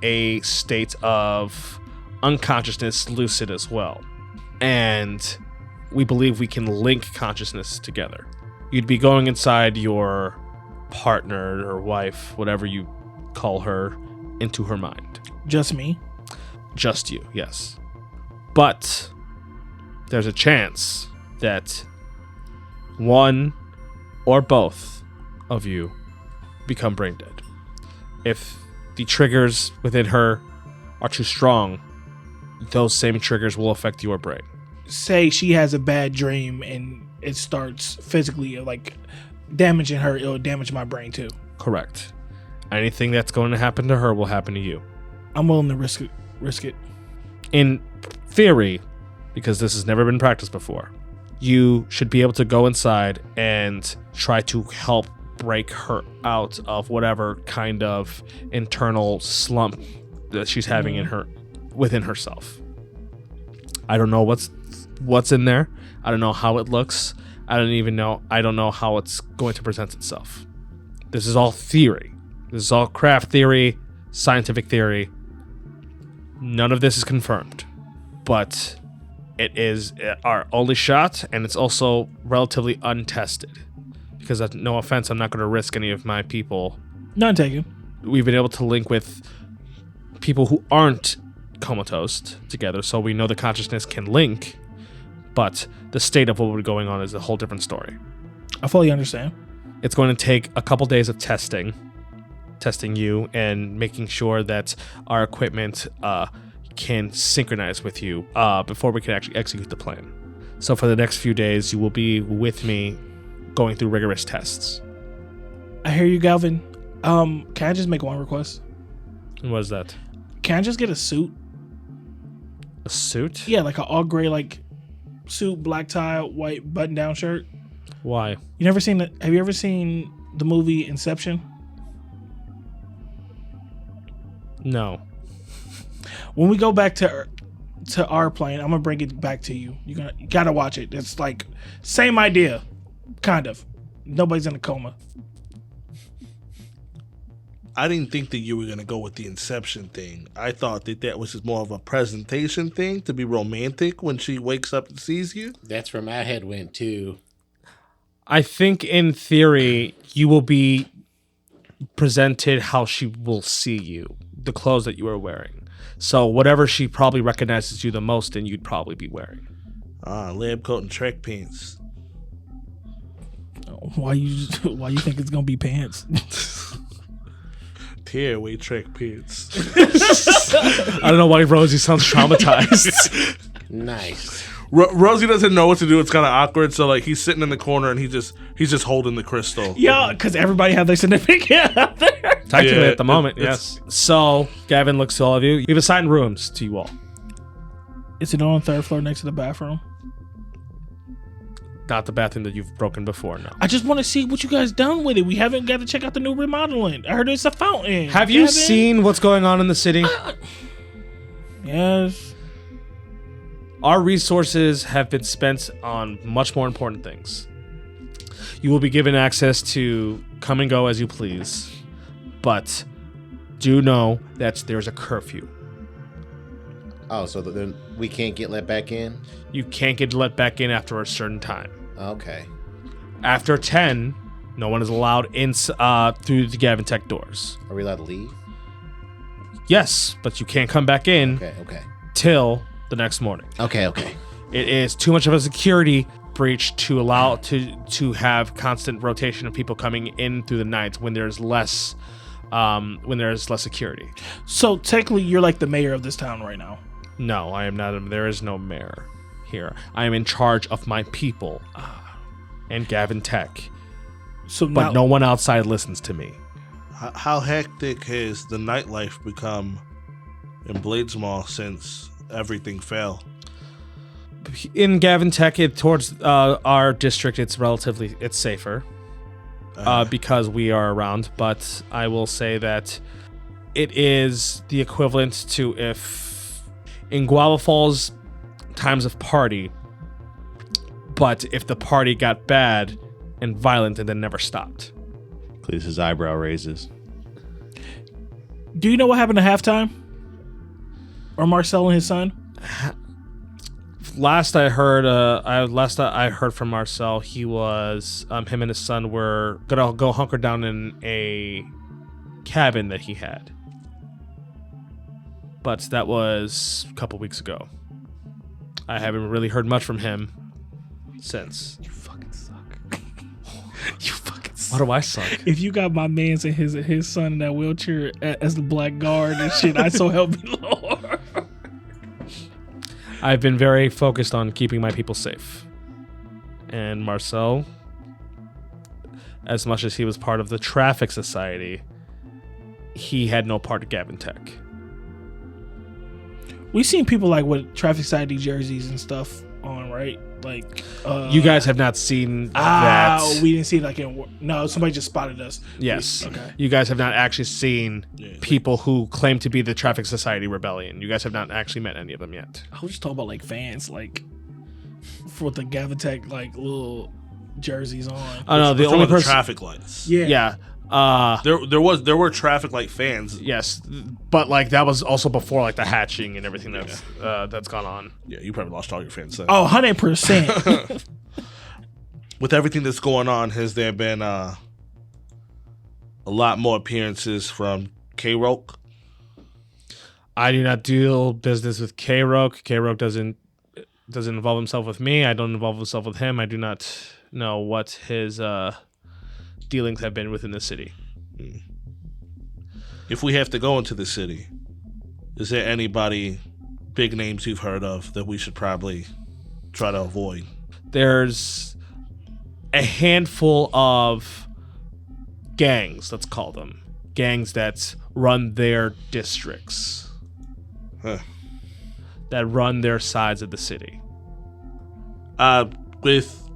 a state of unconsciousness, lucid as well. And we believe we can link consciousness together. You'd be going inside your partner or wife, whatever you call her, into her mind. Just me? Just you, yes. But there's a chance that one or both of you become brain dead. If the triggers within her are too strong, those same triggers will affect your brain. Say she has a bad dream and it starts physically like damaging her, it'll damage my brain too. Correct. Anything that's going to happen to her will happen to you. I'm willing to risk it. In theory, because this has never been practiced before, you should be able to go inside and try to help break her out of whatever kind of internal slump that she's having within herself. I don't know what's in there. I don't know how it looks. I don't know how it's going to present itself. This is all theory. This is all craft theory, scientific theory. None of this is confirmed. But it is our only shot, and it's also relatively untested. Because, no offense, I'm not going to risk any of my people. None taken. We've been able to link with people who aren't comatose together, so we know the consciousness can link, but the state of what we're going on is a whole different story. I fully understand. It's going to take a couple days of testing you and making sure that our equipment can synchronize with you before we can actually execute the plan. So for the next few days, you will be with me going through rigorous tests. I hear you, Galvin. Can I just make one request? What is that? Can I just get a suit? A suit? Yeah, like an all gray like suit, black tie, white button down shirt. Why? You never seen have you ever seen the movie Inception? No. When we go back to our plane, I'm gonna bring it back to you. You gotta watch it. It's like same idea, kind of. Nobody's in a coma. I didn't think that you were going to go with the Inception thing. I thought that was more of a presentation thing to be romantic when she wakes up and sees you. That's where my head went too. I think in theory, you will be presented how she will see you, the clothes that you are wearing. So whatever she probably recognizes you the most in, you'd probably be wearing. Lab coat and track pants. Why you think it's gonna be pants? Tearaway track pants. I don't know why Rosie sounds traumatized. Nice. Rosie doesn't know what to do. It's kind of awkward. So like he's sitting in the corner and he's just holding the crystal. Yeah, because everybody have their significant out there. Technically, Yeah, at the moment, yes. So Gavin looks to all of you. We've assigned rooms to you all. Is it on the third floor next to the bathroom? Not the bathroom that you've broken before, no. I just want to see what you guys done with it. We haven't got to check out the new remodeling. I heard it's a fountain. Have you seen what's going on in the city? Yes. Our resources have been spent on much more important things. You will be given access to come and go as you please, but do know that there's a curfew. Oh, so then we can't get let back in? You can't get let back in after a certain time. Okay. After 10, no one is allowed in through the Gavin Tech doors. Are we allowed to leave? Yes, but you can't come back in Okay. till the next morning. Okay. It is too much of a security breach to allow to have constant rotation of people coming in through the night when there's less security. So technically, you're like the mayor of this town right now. No, I am not. There is no mayor here. I am in charge of my people and Gavin Tech, So but now, no one outside listens to me. How hectic has the nightlife become in Bladesmall since everything fell? In Gavin Tech, towards our district, it's safer because we are around. But I will say that it is the equivalent to if in Guava Falls, times of party, but if the party got bad and violent and then never stopped. Cleatus' eyebrow raises. do you know what happened to halftime? Or Marcel and his son? Last I heard from Marcel, he was him and his son were gonna go hunker down in a cabin that he had. But that was a couple weeks ago. I haven't really heard much from him since. You fucking suck. You fucking suck. What do I suck? If you got my man's and his son in that wheelchair as the black guard and shit, I so help me Lord. I've been very focused on keeping my people safe. And Marcel, as much as he was part of the traffic society, he had no part of Gavin Tech. We've seen people like with traffic society jerseys and stuff on, right? Like You guys have not seen that. we didn't see like no, somebody just spotted us. Yes. Okay. You guys have not actually seen people who claim to be the Traffic Society Rebellion. You guys have not actually met any of them yet. I was just talking about like fans, like for the Gavin Tech like little jerseys on. Oh no, the We're talking only about the person. traffic lights. Yeah. There were traffic light fans. Yes, but like that was also before like the hatching and everything that's gone on. Yeah, you probably lost all your fans then. Oh, 100%. With everything that's going on, has there been a lot more appearances from K-Roke? I do not deal business with K-Roke. K-Roke doesn't involve himself with me. I don't involve myself with him. I do not know what his dealings have been within the city. If we have to go into the city, is there anybody, big names you've heard of, that we should probably try to avoid? There's a handful of gangs, let's call them. Gangs that run their districts. Huh. That run their sides of the city. With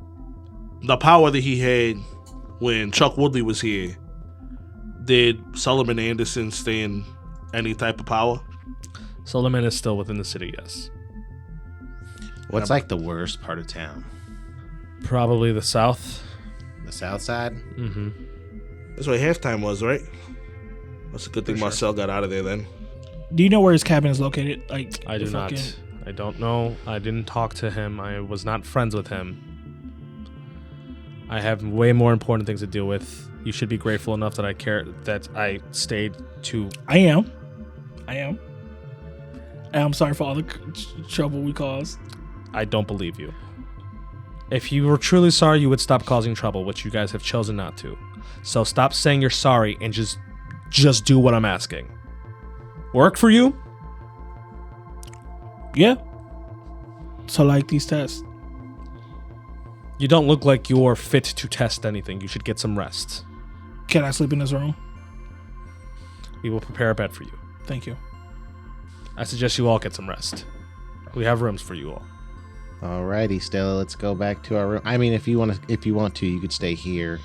the power that he had when Chuck Woodley was here, did Solomon Anderson stay in any type of power? Solomon is still within the city, yes. What's like the worst part of town? Probably the south. The south side? Mm-hmm. That's where halftime was, right? That's a good thing Marcel got out of there then. Do you know where his cabin is located? Like, I do not. I don't know. I didn't talk to him. I was not friends with him. I have way more important things to deal with. You should be grateful enough that I care, that I stayed to... I am. And I'm sorry for all the trouble we caused. I don't believe you. If you were truly sorry, you would stop causing trouble, which you guys have chosen not to. So stop saying you're sorry and just do what I'm asking. Work for you? Yeah. So like these tests. You don't look like you're fit to test anything. You should get some rest. Can I sleep in this room? We will prepare a bed for you. Thank you. I suggest you all get some rest. We have rooms for you all. Alrighty, Stella, let's go back to our room. I mean, if you want to, you could stay here.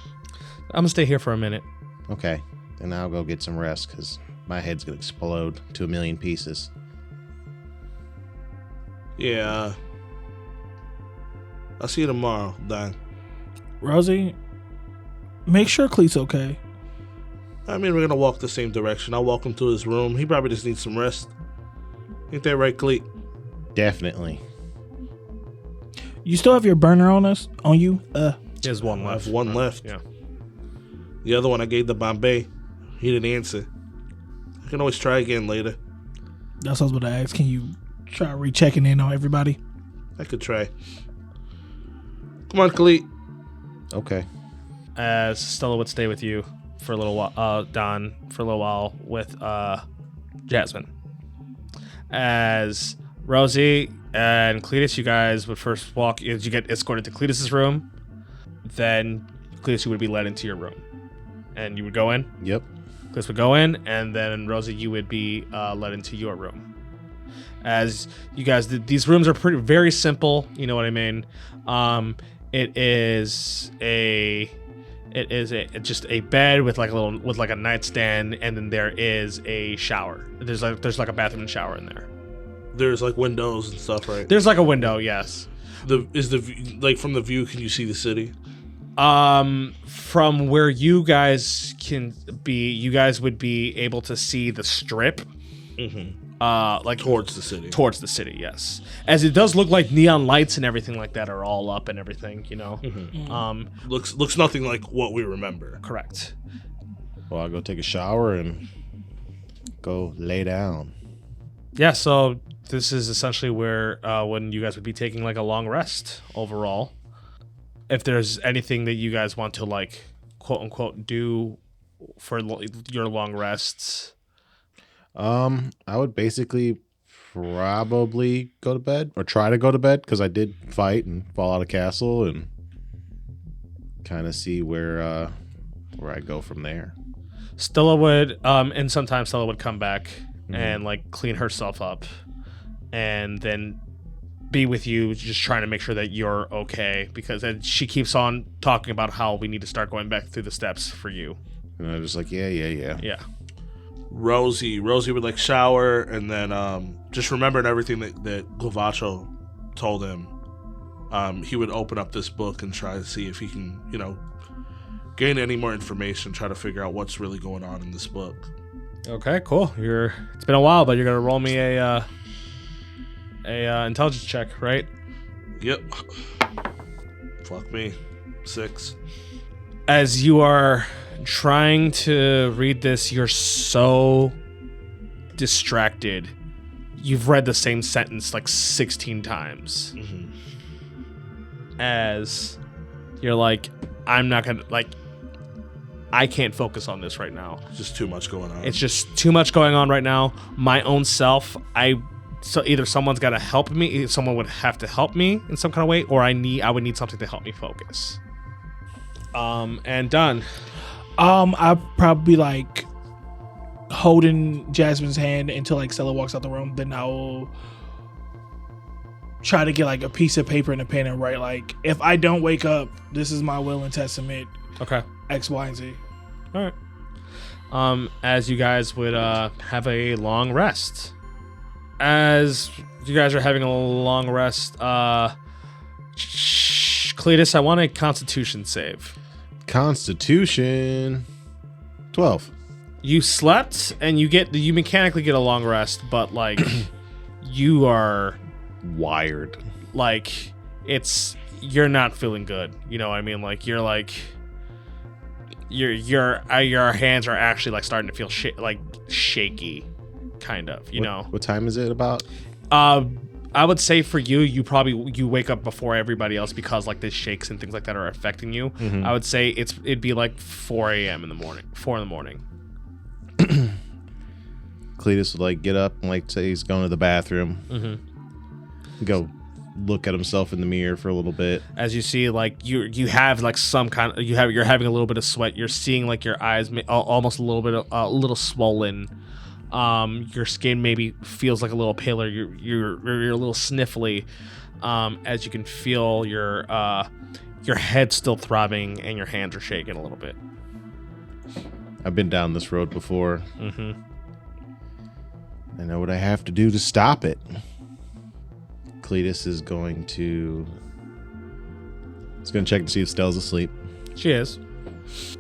I'm gonna stay here for a minute. Okay, then I'll go get some rest because my head's gonna explode to a million pieces. Yeah. I'll see you tomorrow, Don. Rosie, make sure Cleet's okay. I mean, we're gonna walk the same direction. I'll walk him to his room. He probably just needs some rest. Ain't that right, Cleet? Definitely. You still have your burner on you? There's one I left. have one left. Yeah. The other one I gave to Bombay. He didn't answer. I can always try again later. That's what I was about to ask. Can you try rechecking in on everybody? I could try. Come on, Khalid. Okay. As Stella would stay with you for a little while, Don for a little while with Jasmine. As Rosie and Cleatus, you guys would first walk. You get escorted to Cletus's room. Then Cletus, you would be led into your room, and you would go in. Yep. Cletus would go in, and then Rosie, you would be led into your room. As you guys, these rooms are very simple. You know what I mean? It is just a bed with like a nightstand, and then there is a shower. There's like a bathroom and shower in there. There's like windows and stuff, right? There's like a window, yes. From the view, can you see the city? From where you guys can be, you guys would be able to see the strip. Mm-hmm. Like Towards the city. Towards the city, yes. As it does look like neon lights and everything like that are all up and everything, you know. Mm-hmm. Looks nothing like what we remember. Correct. Well, I'll go take a shower and go lay down. Yeah, so this is essentially where when you guys would be taking like a long rest overall. If there's anything that you guys want to like quote unquote do for your long rests. I would basically probably go to bed or try to go to bed because I did fight and fall out of castle and kind of see where I go from there. Stella would and sometimes Stella would come back and like clean herself up and then be with you, just trying to make sure that you're okay, because she keeps on talking about how we need to start going back through the steps for you. And I was just like, yeah. Rosie would like shower and then just remembering everything that Glavacho told him. He would open up this book and try to see if he can, gain any more information, try to figure out what's really going on in this book. Okay, cool. It's been a while, but you're gonna roll me a intelligence check, right? Yep. Fuck me. 6. As you are trying to read this, you're so distracted. You've read the same sentence like 16 times. Mm-hmm. As you're like, I'm not gonna, like, I can't focus on this right now. Just too much going on. It's just too much going on right now. My own self, so either someone's got to help me, someone would have to help me in some kind of way, or I would need something to help me focus. And done. I'd probably like holding Jasmine's hand until like Stella walks out the room. Then I'll try to get like a piece of paper and a pen and write like, if I don't wake up, this is my will and testament. Okay. X, Y, and Z. All right. As you guys would have a long rest. As you guys are having a long rest, Cleatus, I want a Constitution save. Constitution 12. You slept and you mechanically get a long rest, but like you are Wired. like you're not feeling good. You know what I mean? Like you're like your hands are actually like starting to feel shaky, kind of. You know. What time is it about? I would say for you, you wake up before everybody else because like the shakes and things like that are affecting you. Mm-hmm. I would say it'd be like 4 a.m. in the morning. 4 in the morning. Cleatus would like get up and like say he's going to the bathroom. Mm-hmm. Go look at himself in the mirror for a little bit. As you see, like you have like some kind of you're having a little bit of sweat. You're seeing like your eyes almost a little swollen. Your skin maybe feels like a little paler. You're a little sniffly. As you can feel your head still throbbing and your hands are shaking a little bit. I've been down this road before. Mm-hmm. I know what I have to do to stop it. Cleatus is going to check to see if Stella's asleep. She is.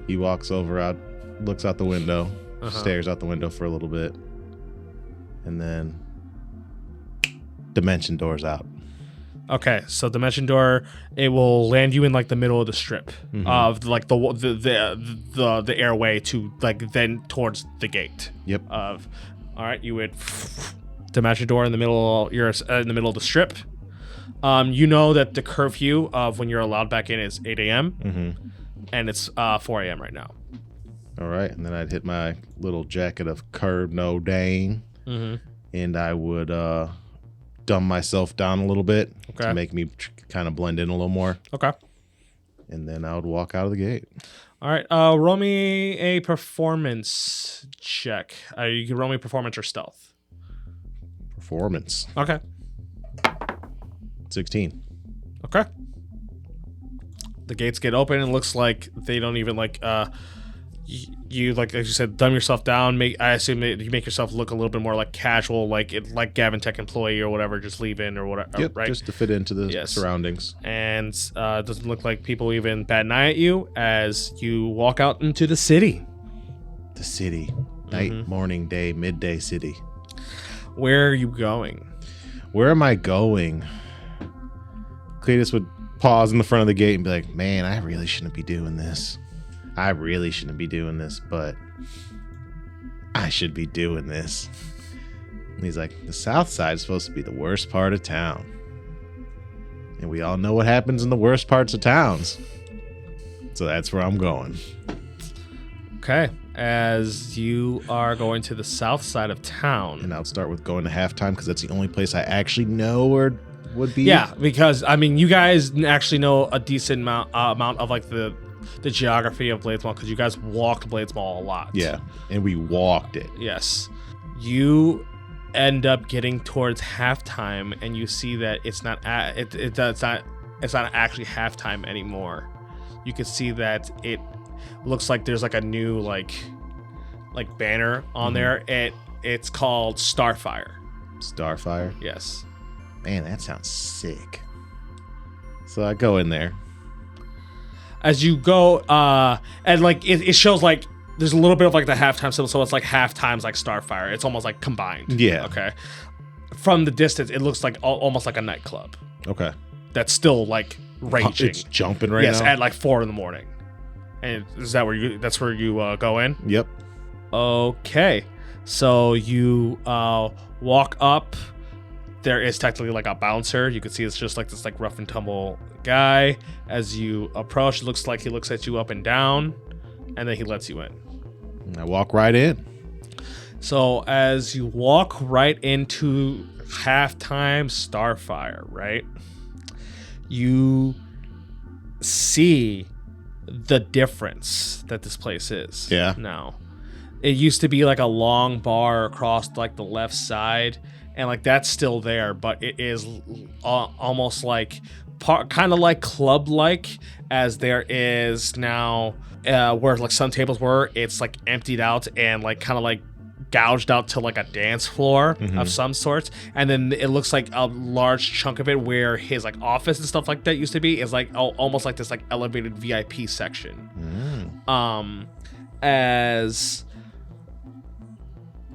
He walks over looks out the window, stares out the window for a little bit, and then dimension doors out. Okay, so dimension door, it will land you in like the middle of the strip of like the airway to like then towards the gate. Yep. All right, you would dimension door in the middle. You're in the middle of the strip. You know that the curfew of when you're allowed back in is 8 a.m. And it's 4 a.m. right now. All right, and then I'd hit my little jacket of curb no dang, and I would dumb myself down a little bit to make me kind of blend in a little more. Okay. And then I would walk out of the gate. All right. Roll me a performance check. You can roll me performance or stealth. Performance. Okay. 16. Okay. The gates get open and it looks like they don't even like you like as you said, dumb yourself down. I assume that you make yourself look a little bit more like casual, like Gavin Tech employee or whatever, just leave in or whatever. Yep, right? just to fit into the surroundings. And it doesn't look like people even bat an eye at you as you walk out into the city. The city. Night, morning, day, midday city. Where are you going? Where am I going? Cleatus would pause in the front of the gate and be like, man, I really shouldn't be doing this. But I should be doing this. And he's like, the south side is supposed to be the worst part of town. And we all know what happens in the worst parts of towns. So that's where I'm going. Okay. As you are going to the south side of town. And I'll start with going to halftime because that's the only place I actually know where would be. Yeah, because, I mean, you guys actually know a decent amount of, like, the geography of Bladesmall because you guys walked Bladesmall a lot. Yeah, and we walked it. Yes. You end up getting towards halftime and you see that it's not actually halftime anymore. You can see that it looks like there's like a new like banner on there. It's called Starfire. Starfire? Yes. Man, that sounds sick. So I go in there. As you go, and like it shows like there's a little bit of like the halftime symbol, so it's like halftime's like Starfire. It's almost like combined. Yeah. Okay. From the distance, it looks like almost like a nightclub. Okay. That's still like raging. It's jumping right now. Yes, at like 4 a.m. And is that where you? That's where you go in. Yep. Okay. So you walk up. There is technically like a bouncer. You can see it's just like this like rough and tumble guy. As you approach, it looks like he looks at you up and down, and then he lets you in. And I walk right in. So as you walk right into halftime Starfire, right? You see the difference that this place is. Yeah. Now, it used to be like a long bar across like the left side, and like that's still there, but it is almost like kind of like club-like, as there is now where like some tables were, it's like emptied out and like kind of like gouged out to like a dance floor of some sorts, and then it looks like a large chunk of it where his like office and stuff like that used to be is like almost like this like elevated VIP section. As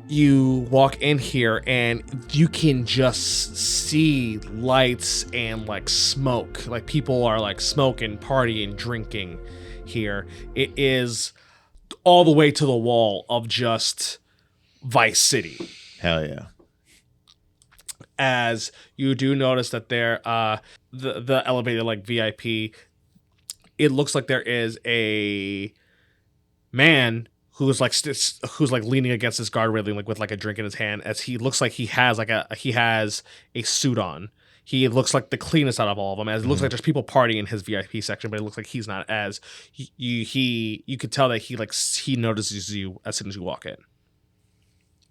you walk in here and you can just see lights and like smoke, like people are like smoking, partying, drinking here. It is all the way to the wall of just Vice City. Hell yeah. As you do notice that there the elevated like VIP, it looks like there is a man who's like leaning against this guard railing, like with like a drink in his hand, as he looks like he has a suit on. He looks like the cleanest out of all of them, as it looks like there's people partying in his VIP section, but it looks like he's not. As you could tell that he notices you as soon as you walk in.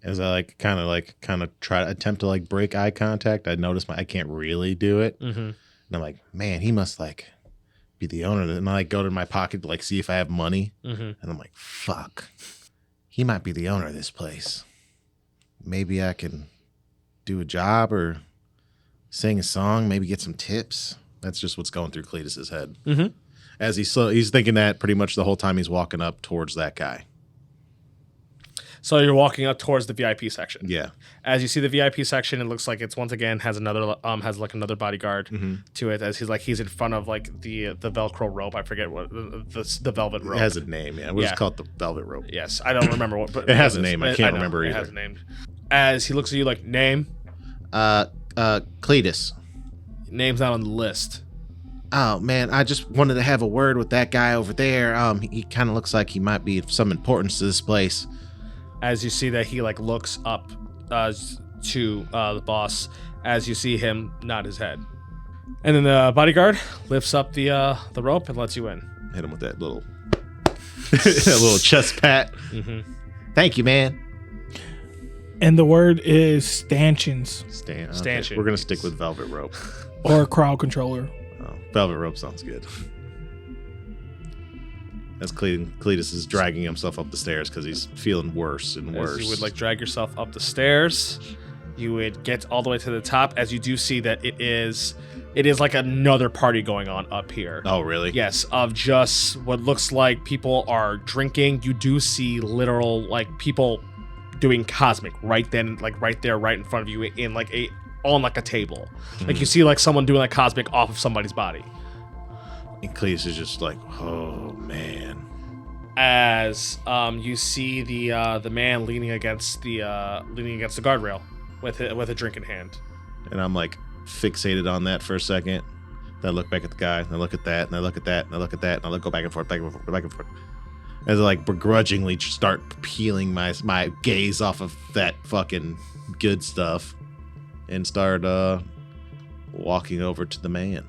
As I kind of try to attempt to like break eye contact, I notice I can't really do it, and I'm like, man, he must like be the owner of it. And I like go to my pocket to like see if I have money, and I'm like, fuck, he might be the owner of this place. Maybe I can do a job or sing a song, maybe get some tips. That's just what's going through Cleatus's head. As he's thinking that pretty much the whole time he's walking up towards that guy. So you're walking up towards the VIP section. Yeah. As you see the VIP section, it looks like it's once again has another bodyguard to it, as he's in front of like the Velcro rope. I forget what the velvet rope. It has a name. Yeah, we'll just call it the velvet rope. Yes, I don't remember what. But it has a name. I can't remember either. It has a name. As he looks at you like, name. Cleatus. Name's not on the list. Oh man, I just wanted to have a word with that guy over there. He kind of looks like he might be of some importance to this place. As you see that he like looks up to the boss, as you see him nod his head, and then the bodyguard lifts up the rope and lets you in. Hit him with that little that little chest pat. Thank you, man. And the word is stanchions Stanchion. We're gonna stick with velvet rope. or crowd controller. Oh, velvet rope sounds good. As Cleatus is dragging himself up the stairs because he's feeling worse and worse. As you would like drag yourself up the stairs, you would get all the way to the top, as you do see that it is like another party going on up here. Oh, really? Yes, of just what looks like people are drinking. You do see literal like people doing cosmic right then, like right there, right in front of you, in like on like a table. Like you see like someone doing like cosmic off of somebody's body. And Cleatus is just like, oh man. As you see the man leaning against the guardrail with a drink in hand. And I'm like fixated on that for a second. Then I look back at the guy, and I look at that, and I look at that, and I look at that, and I go back and forth, back and forth, back and forth. As I like begrudgingly start peeling my gaze off of that fucking good stuff and start walking over to the man.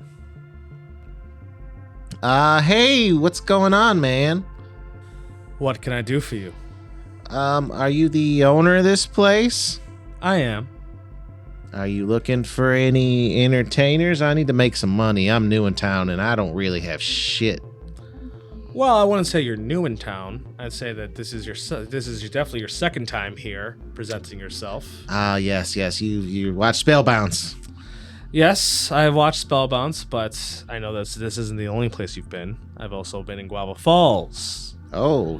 Hey, what's going on, man? What can I do for you? Are you the owner of this place? I am. Are you looking for any entertainers? I need to make some money. I'm new in town and I don't really have shit. Well, I wouldn't say you're new in town. I'd say that this is definitely your second time here presenting yourself. Yes. You watch Spellbounds. Yes, I've watched Spellbounds, but I know this isn't the only place you've been. I've also been in Guava Falls. Oh,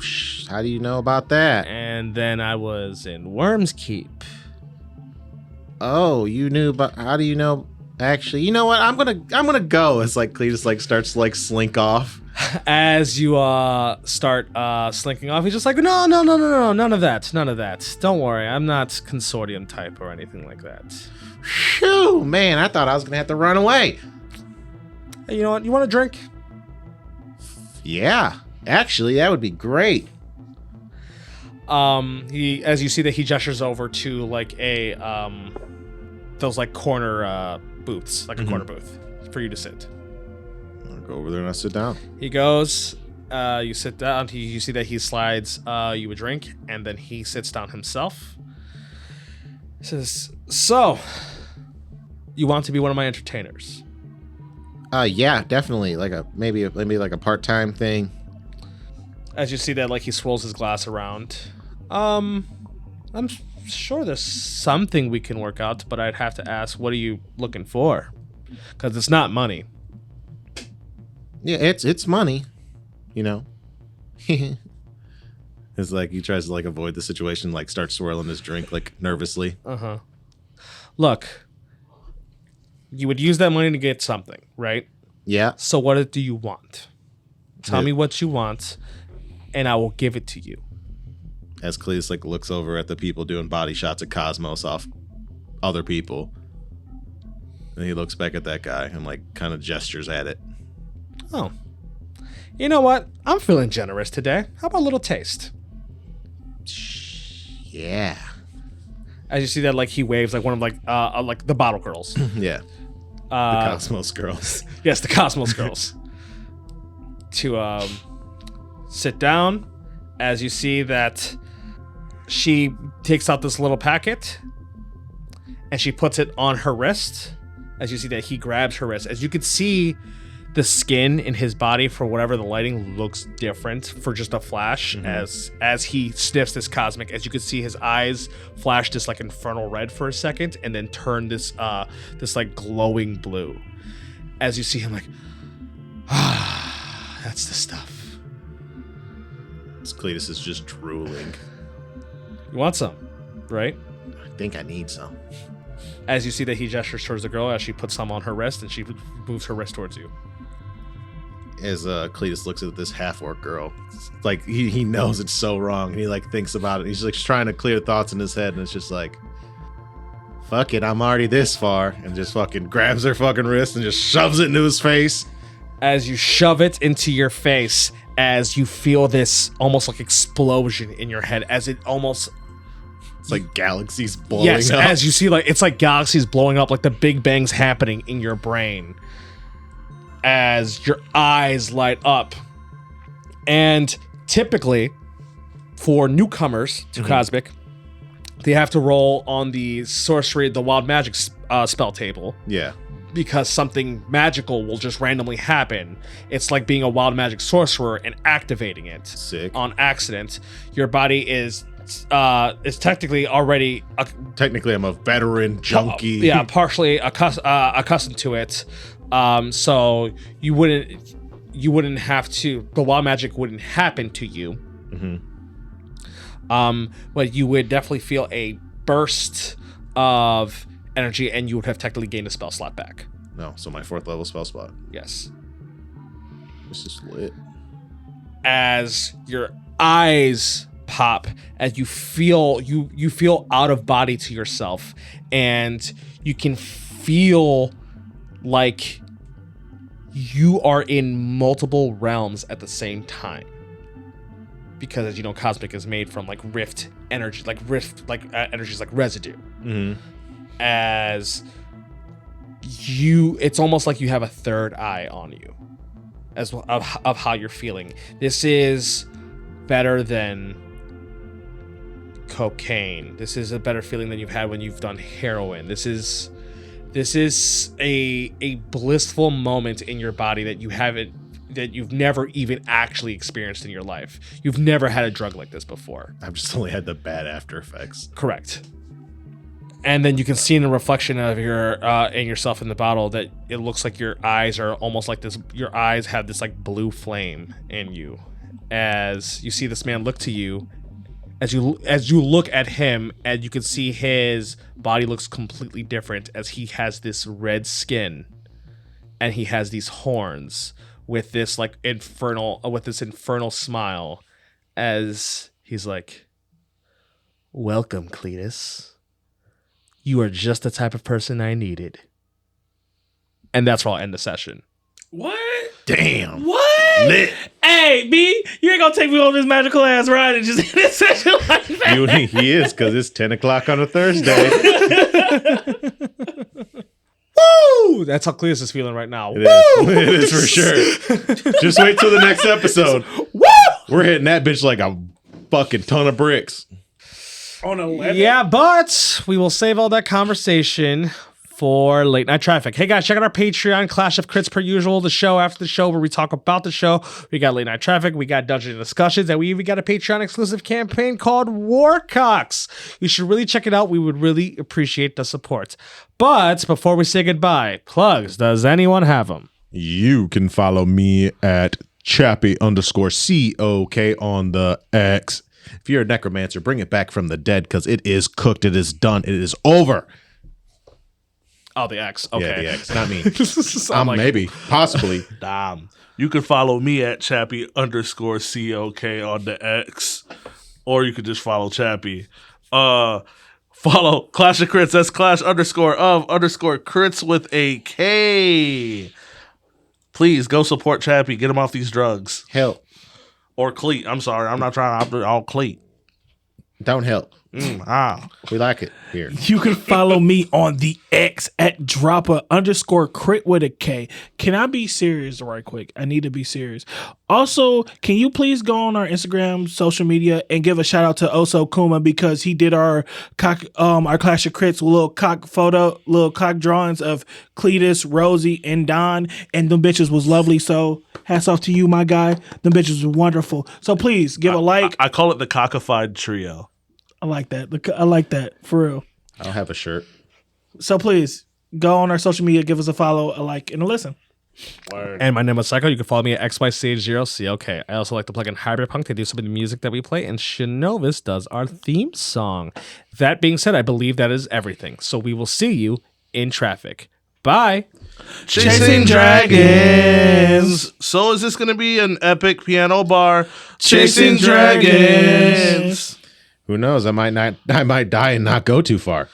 how do you know about that? And then I was in Worm's Keep. Oh, you knew about? How do you know? Actually, you know what? I'm gonna go. It's like Cleatus like starts to like slink off. As you start slinking off, he's just like, no, none of that. Don't worry, I'm not consortium type or anything like that. Phew, man, I thought I was gonna have to run away. Hey, you know what? You want a drink? Yeah, actually, that would be great. As you see that he gestures over to like a those like corner booths, like a corner booth for you to sit. I'll go over there and I sit down. He goes, You sit down. You see that he slides you a drink, and then he sits down himself. He says, "So, you want to be one of my entertainers?" Yeah, definitely. Like maybe like a part-time thing. As you see that, like, he swirls his glass around. I'm sure there's something we can work out, but I'd have to ask, what are you looking for? Because it's not money. Yeah, it's money, you know. It's like he tries to like avoid the situation, like starts swirling his drink like nervously. Look, you would use that money to get something, right? Yeah. So what do you want? Tell me what you want, and I will give it to you. As Cleatus like looks over at the people doing body shots of Cosmos off other people, and he looks back at that guy and like kind of gestures at it. Oh, you know what? I'm feeling generous today. How about a little taste? Yeah. As you see that, like, he waves like one of like the bottle girls. Yeah. The Cosmos girls. Yes, the Cosmos girls. To sit down. As you see that she takes out this little packet and she puts it on her wrist. As you see that he grabs her wrist. As you can see, the skin in his body, for whatever the lighting, looks different for just a flash. As he sniffs this cosmic, as you can see his eyes flash this like infernal red for a second and then turn this like glowing blue. As you see him like, that's the stuff. Cleatus is just drooling. You want some, right? I think I need some. As you see that he gestures towards the girl as she puts some on her wrist and she moves her wrist towards you. As Cleatus looks at this half-orc girl, like he knows it's so wrong. He like thinks about it. He's like trying to clear thoughts in his head, and it's just like, fuck it, I'm already this far, and just fucking grabs her fucking wrist and just shoves it into his face. As you shove it into your face, as you feel this almost like explosion in your head, as it almost, it's like galaxies blowing up. yes, as you see, like it's like galaxies blowing up, like the Big Bang's happening in your brain. As your eyes light up. And typically, for newcomers to Cosmic, they have to roll on the sorcery, the wild magic spell table. Yeah. Because something magical will just randomly happen. It's like being a wild magic sorcerer and activating it. Sick. On accident. Your body is technically already... Technically, I'm a veteran junkie. Partially accustomed to it. So you wouldn't have to, the wild magic wouldn't happen to you. But you would definitely feel a burst of energy and you would have technically gained a spell slot back. No, so my 4th level spell spot. Yes. This is lit. As your eyes pop, as you feel, you feel out of body to yourself, and you can feel like you are in multiple realms at the same time, because as you know, Cosmic is made from like rift energy, energies like residue. As it's almost like you have a third eye on you, as well, of how you're feeling. This is better than cocaine. This is a better feeling than you've had when you've done heroin. This is a blissful moment in your body that you've never even actually experienced in your life. You've never had a drug like this before. I've just only had the bad after effects. Correct. And then you can see in the reflection of your in yourself in the bottle that it looks like your eyes are almost like this. Your eyes have this like blue flame in you. As you see this man look to you, as you look at him, and you can see his body looks completely different, as he has this red skin, and he has these horns with this like infernal smile, as he's like, "Welcome, Cleatus. You are just the type of person I needed." And that's where I'll end the session. What? Damn. What? Lit. Hey, B, you ain't gonna take me on this magical ass ride and just end this session like that. He is, because it's 10 o'clock on a Thursday. Woo! That's how Cleatus is feeling right now. It is. It is for sure. Just wait till the next episode. Woo! We're hitting that bitch like a fucking ton of bricks. On 11. Yeah, but we will save all that conversation for late night traffic. Hey guys, check out our Patreon, Clash of Crits per usual, the show after the show where we talk about the show. We got late night traffic, we got dungeon discussions, and we even got a Patreon exclusive campaign called Warcocks. You should really check it out. We would really appreciate the support. But before we say goodbye, plugs, does anyone have them? You can follow me at Chappie_COK on the X. If you're a necromancer, bring it back from the dead because it is cooked. It is done. It is over. Oh, the X. Okay. Yeah, the X. Not me. I'm like, Maybe. Possibly. Damn. You can follow me at Chappie_COK on the X. Or you could just follow Chappie. Follow Clash of Crits. That's Clash_of_crits with a K. Please go support Chappie. Get him off these drugs. Help. Or Cleat. I'm sorry. I'm not trying to all Cleat. Don't help. We like it here. You can follow me on the X at dropper_crit with a K. Can I be serious right quick? I need to be serious. Also, can you please go on our Instagram, social media, and give a shout out to Oso Kuma because he did our Clash of Crits little cock drawings of Cleatus, Rosie, and Don, and them bitches was lovely. So hats off to you, my guy. Them bitches were wonderful. So please give a like. I call it the cockified trio. I like that. I like that for real. I'll have a shirt. So please go on our social media, give us a follow, a like, and a listen. Word. And my name is Psycho. You can follow me at XYCH0COK. I also like to plug in Hybrid Punk. They do some of the music that we play, and Shinovis does our theme song. That being said, I believe that is everything. So we will see you in traffic. Bye. Chasing Dragons. So is this going to be an epic piano bar? Chasing Dragons. Who knows? I might die and not go too far.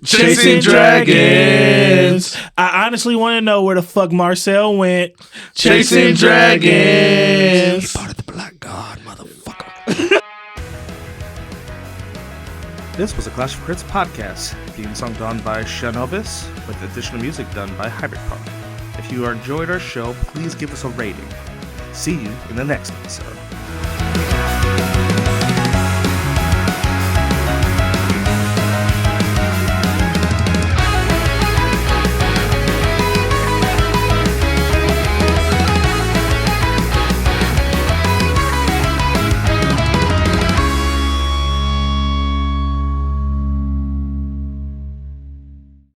Chasing Dragons. I honestly want to know where the fuck Marcel went. Chasing Dragons. Part of the Black God, motherfucker. This was a Clash of Crits podcast. Theme song done by Shanovis, with additional music done by Hybrid Punk. If you enjoyed our show, please give us a rating. See you in the next episode.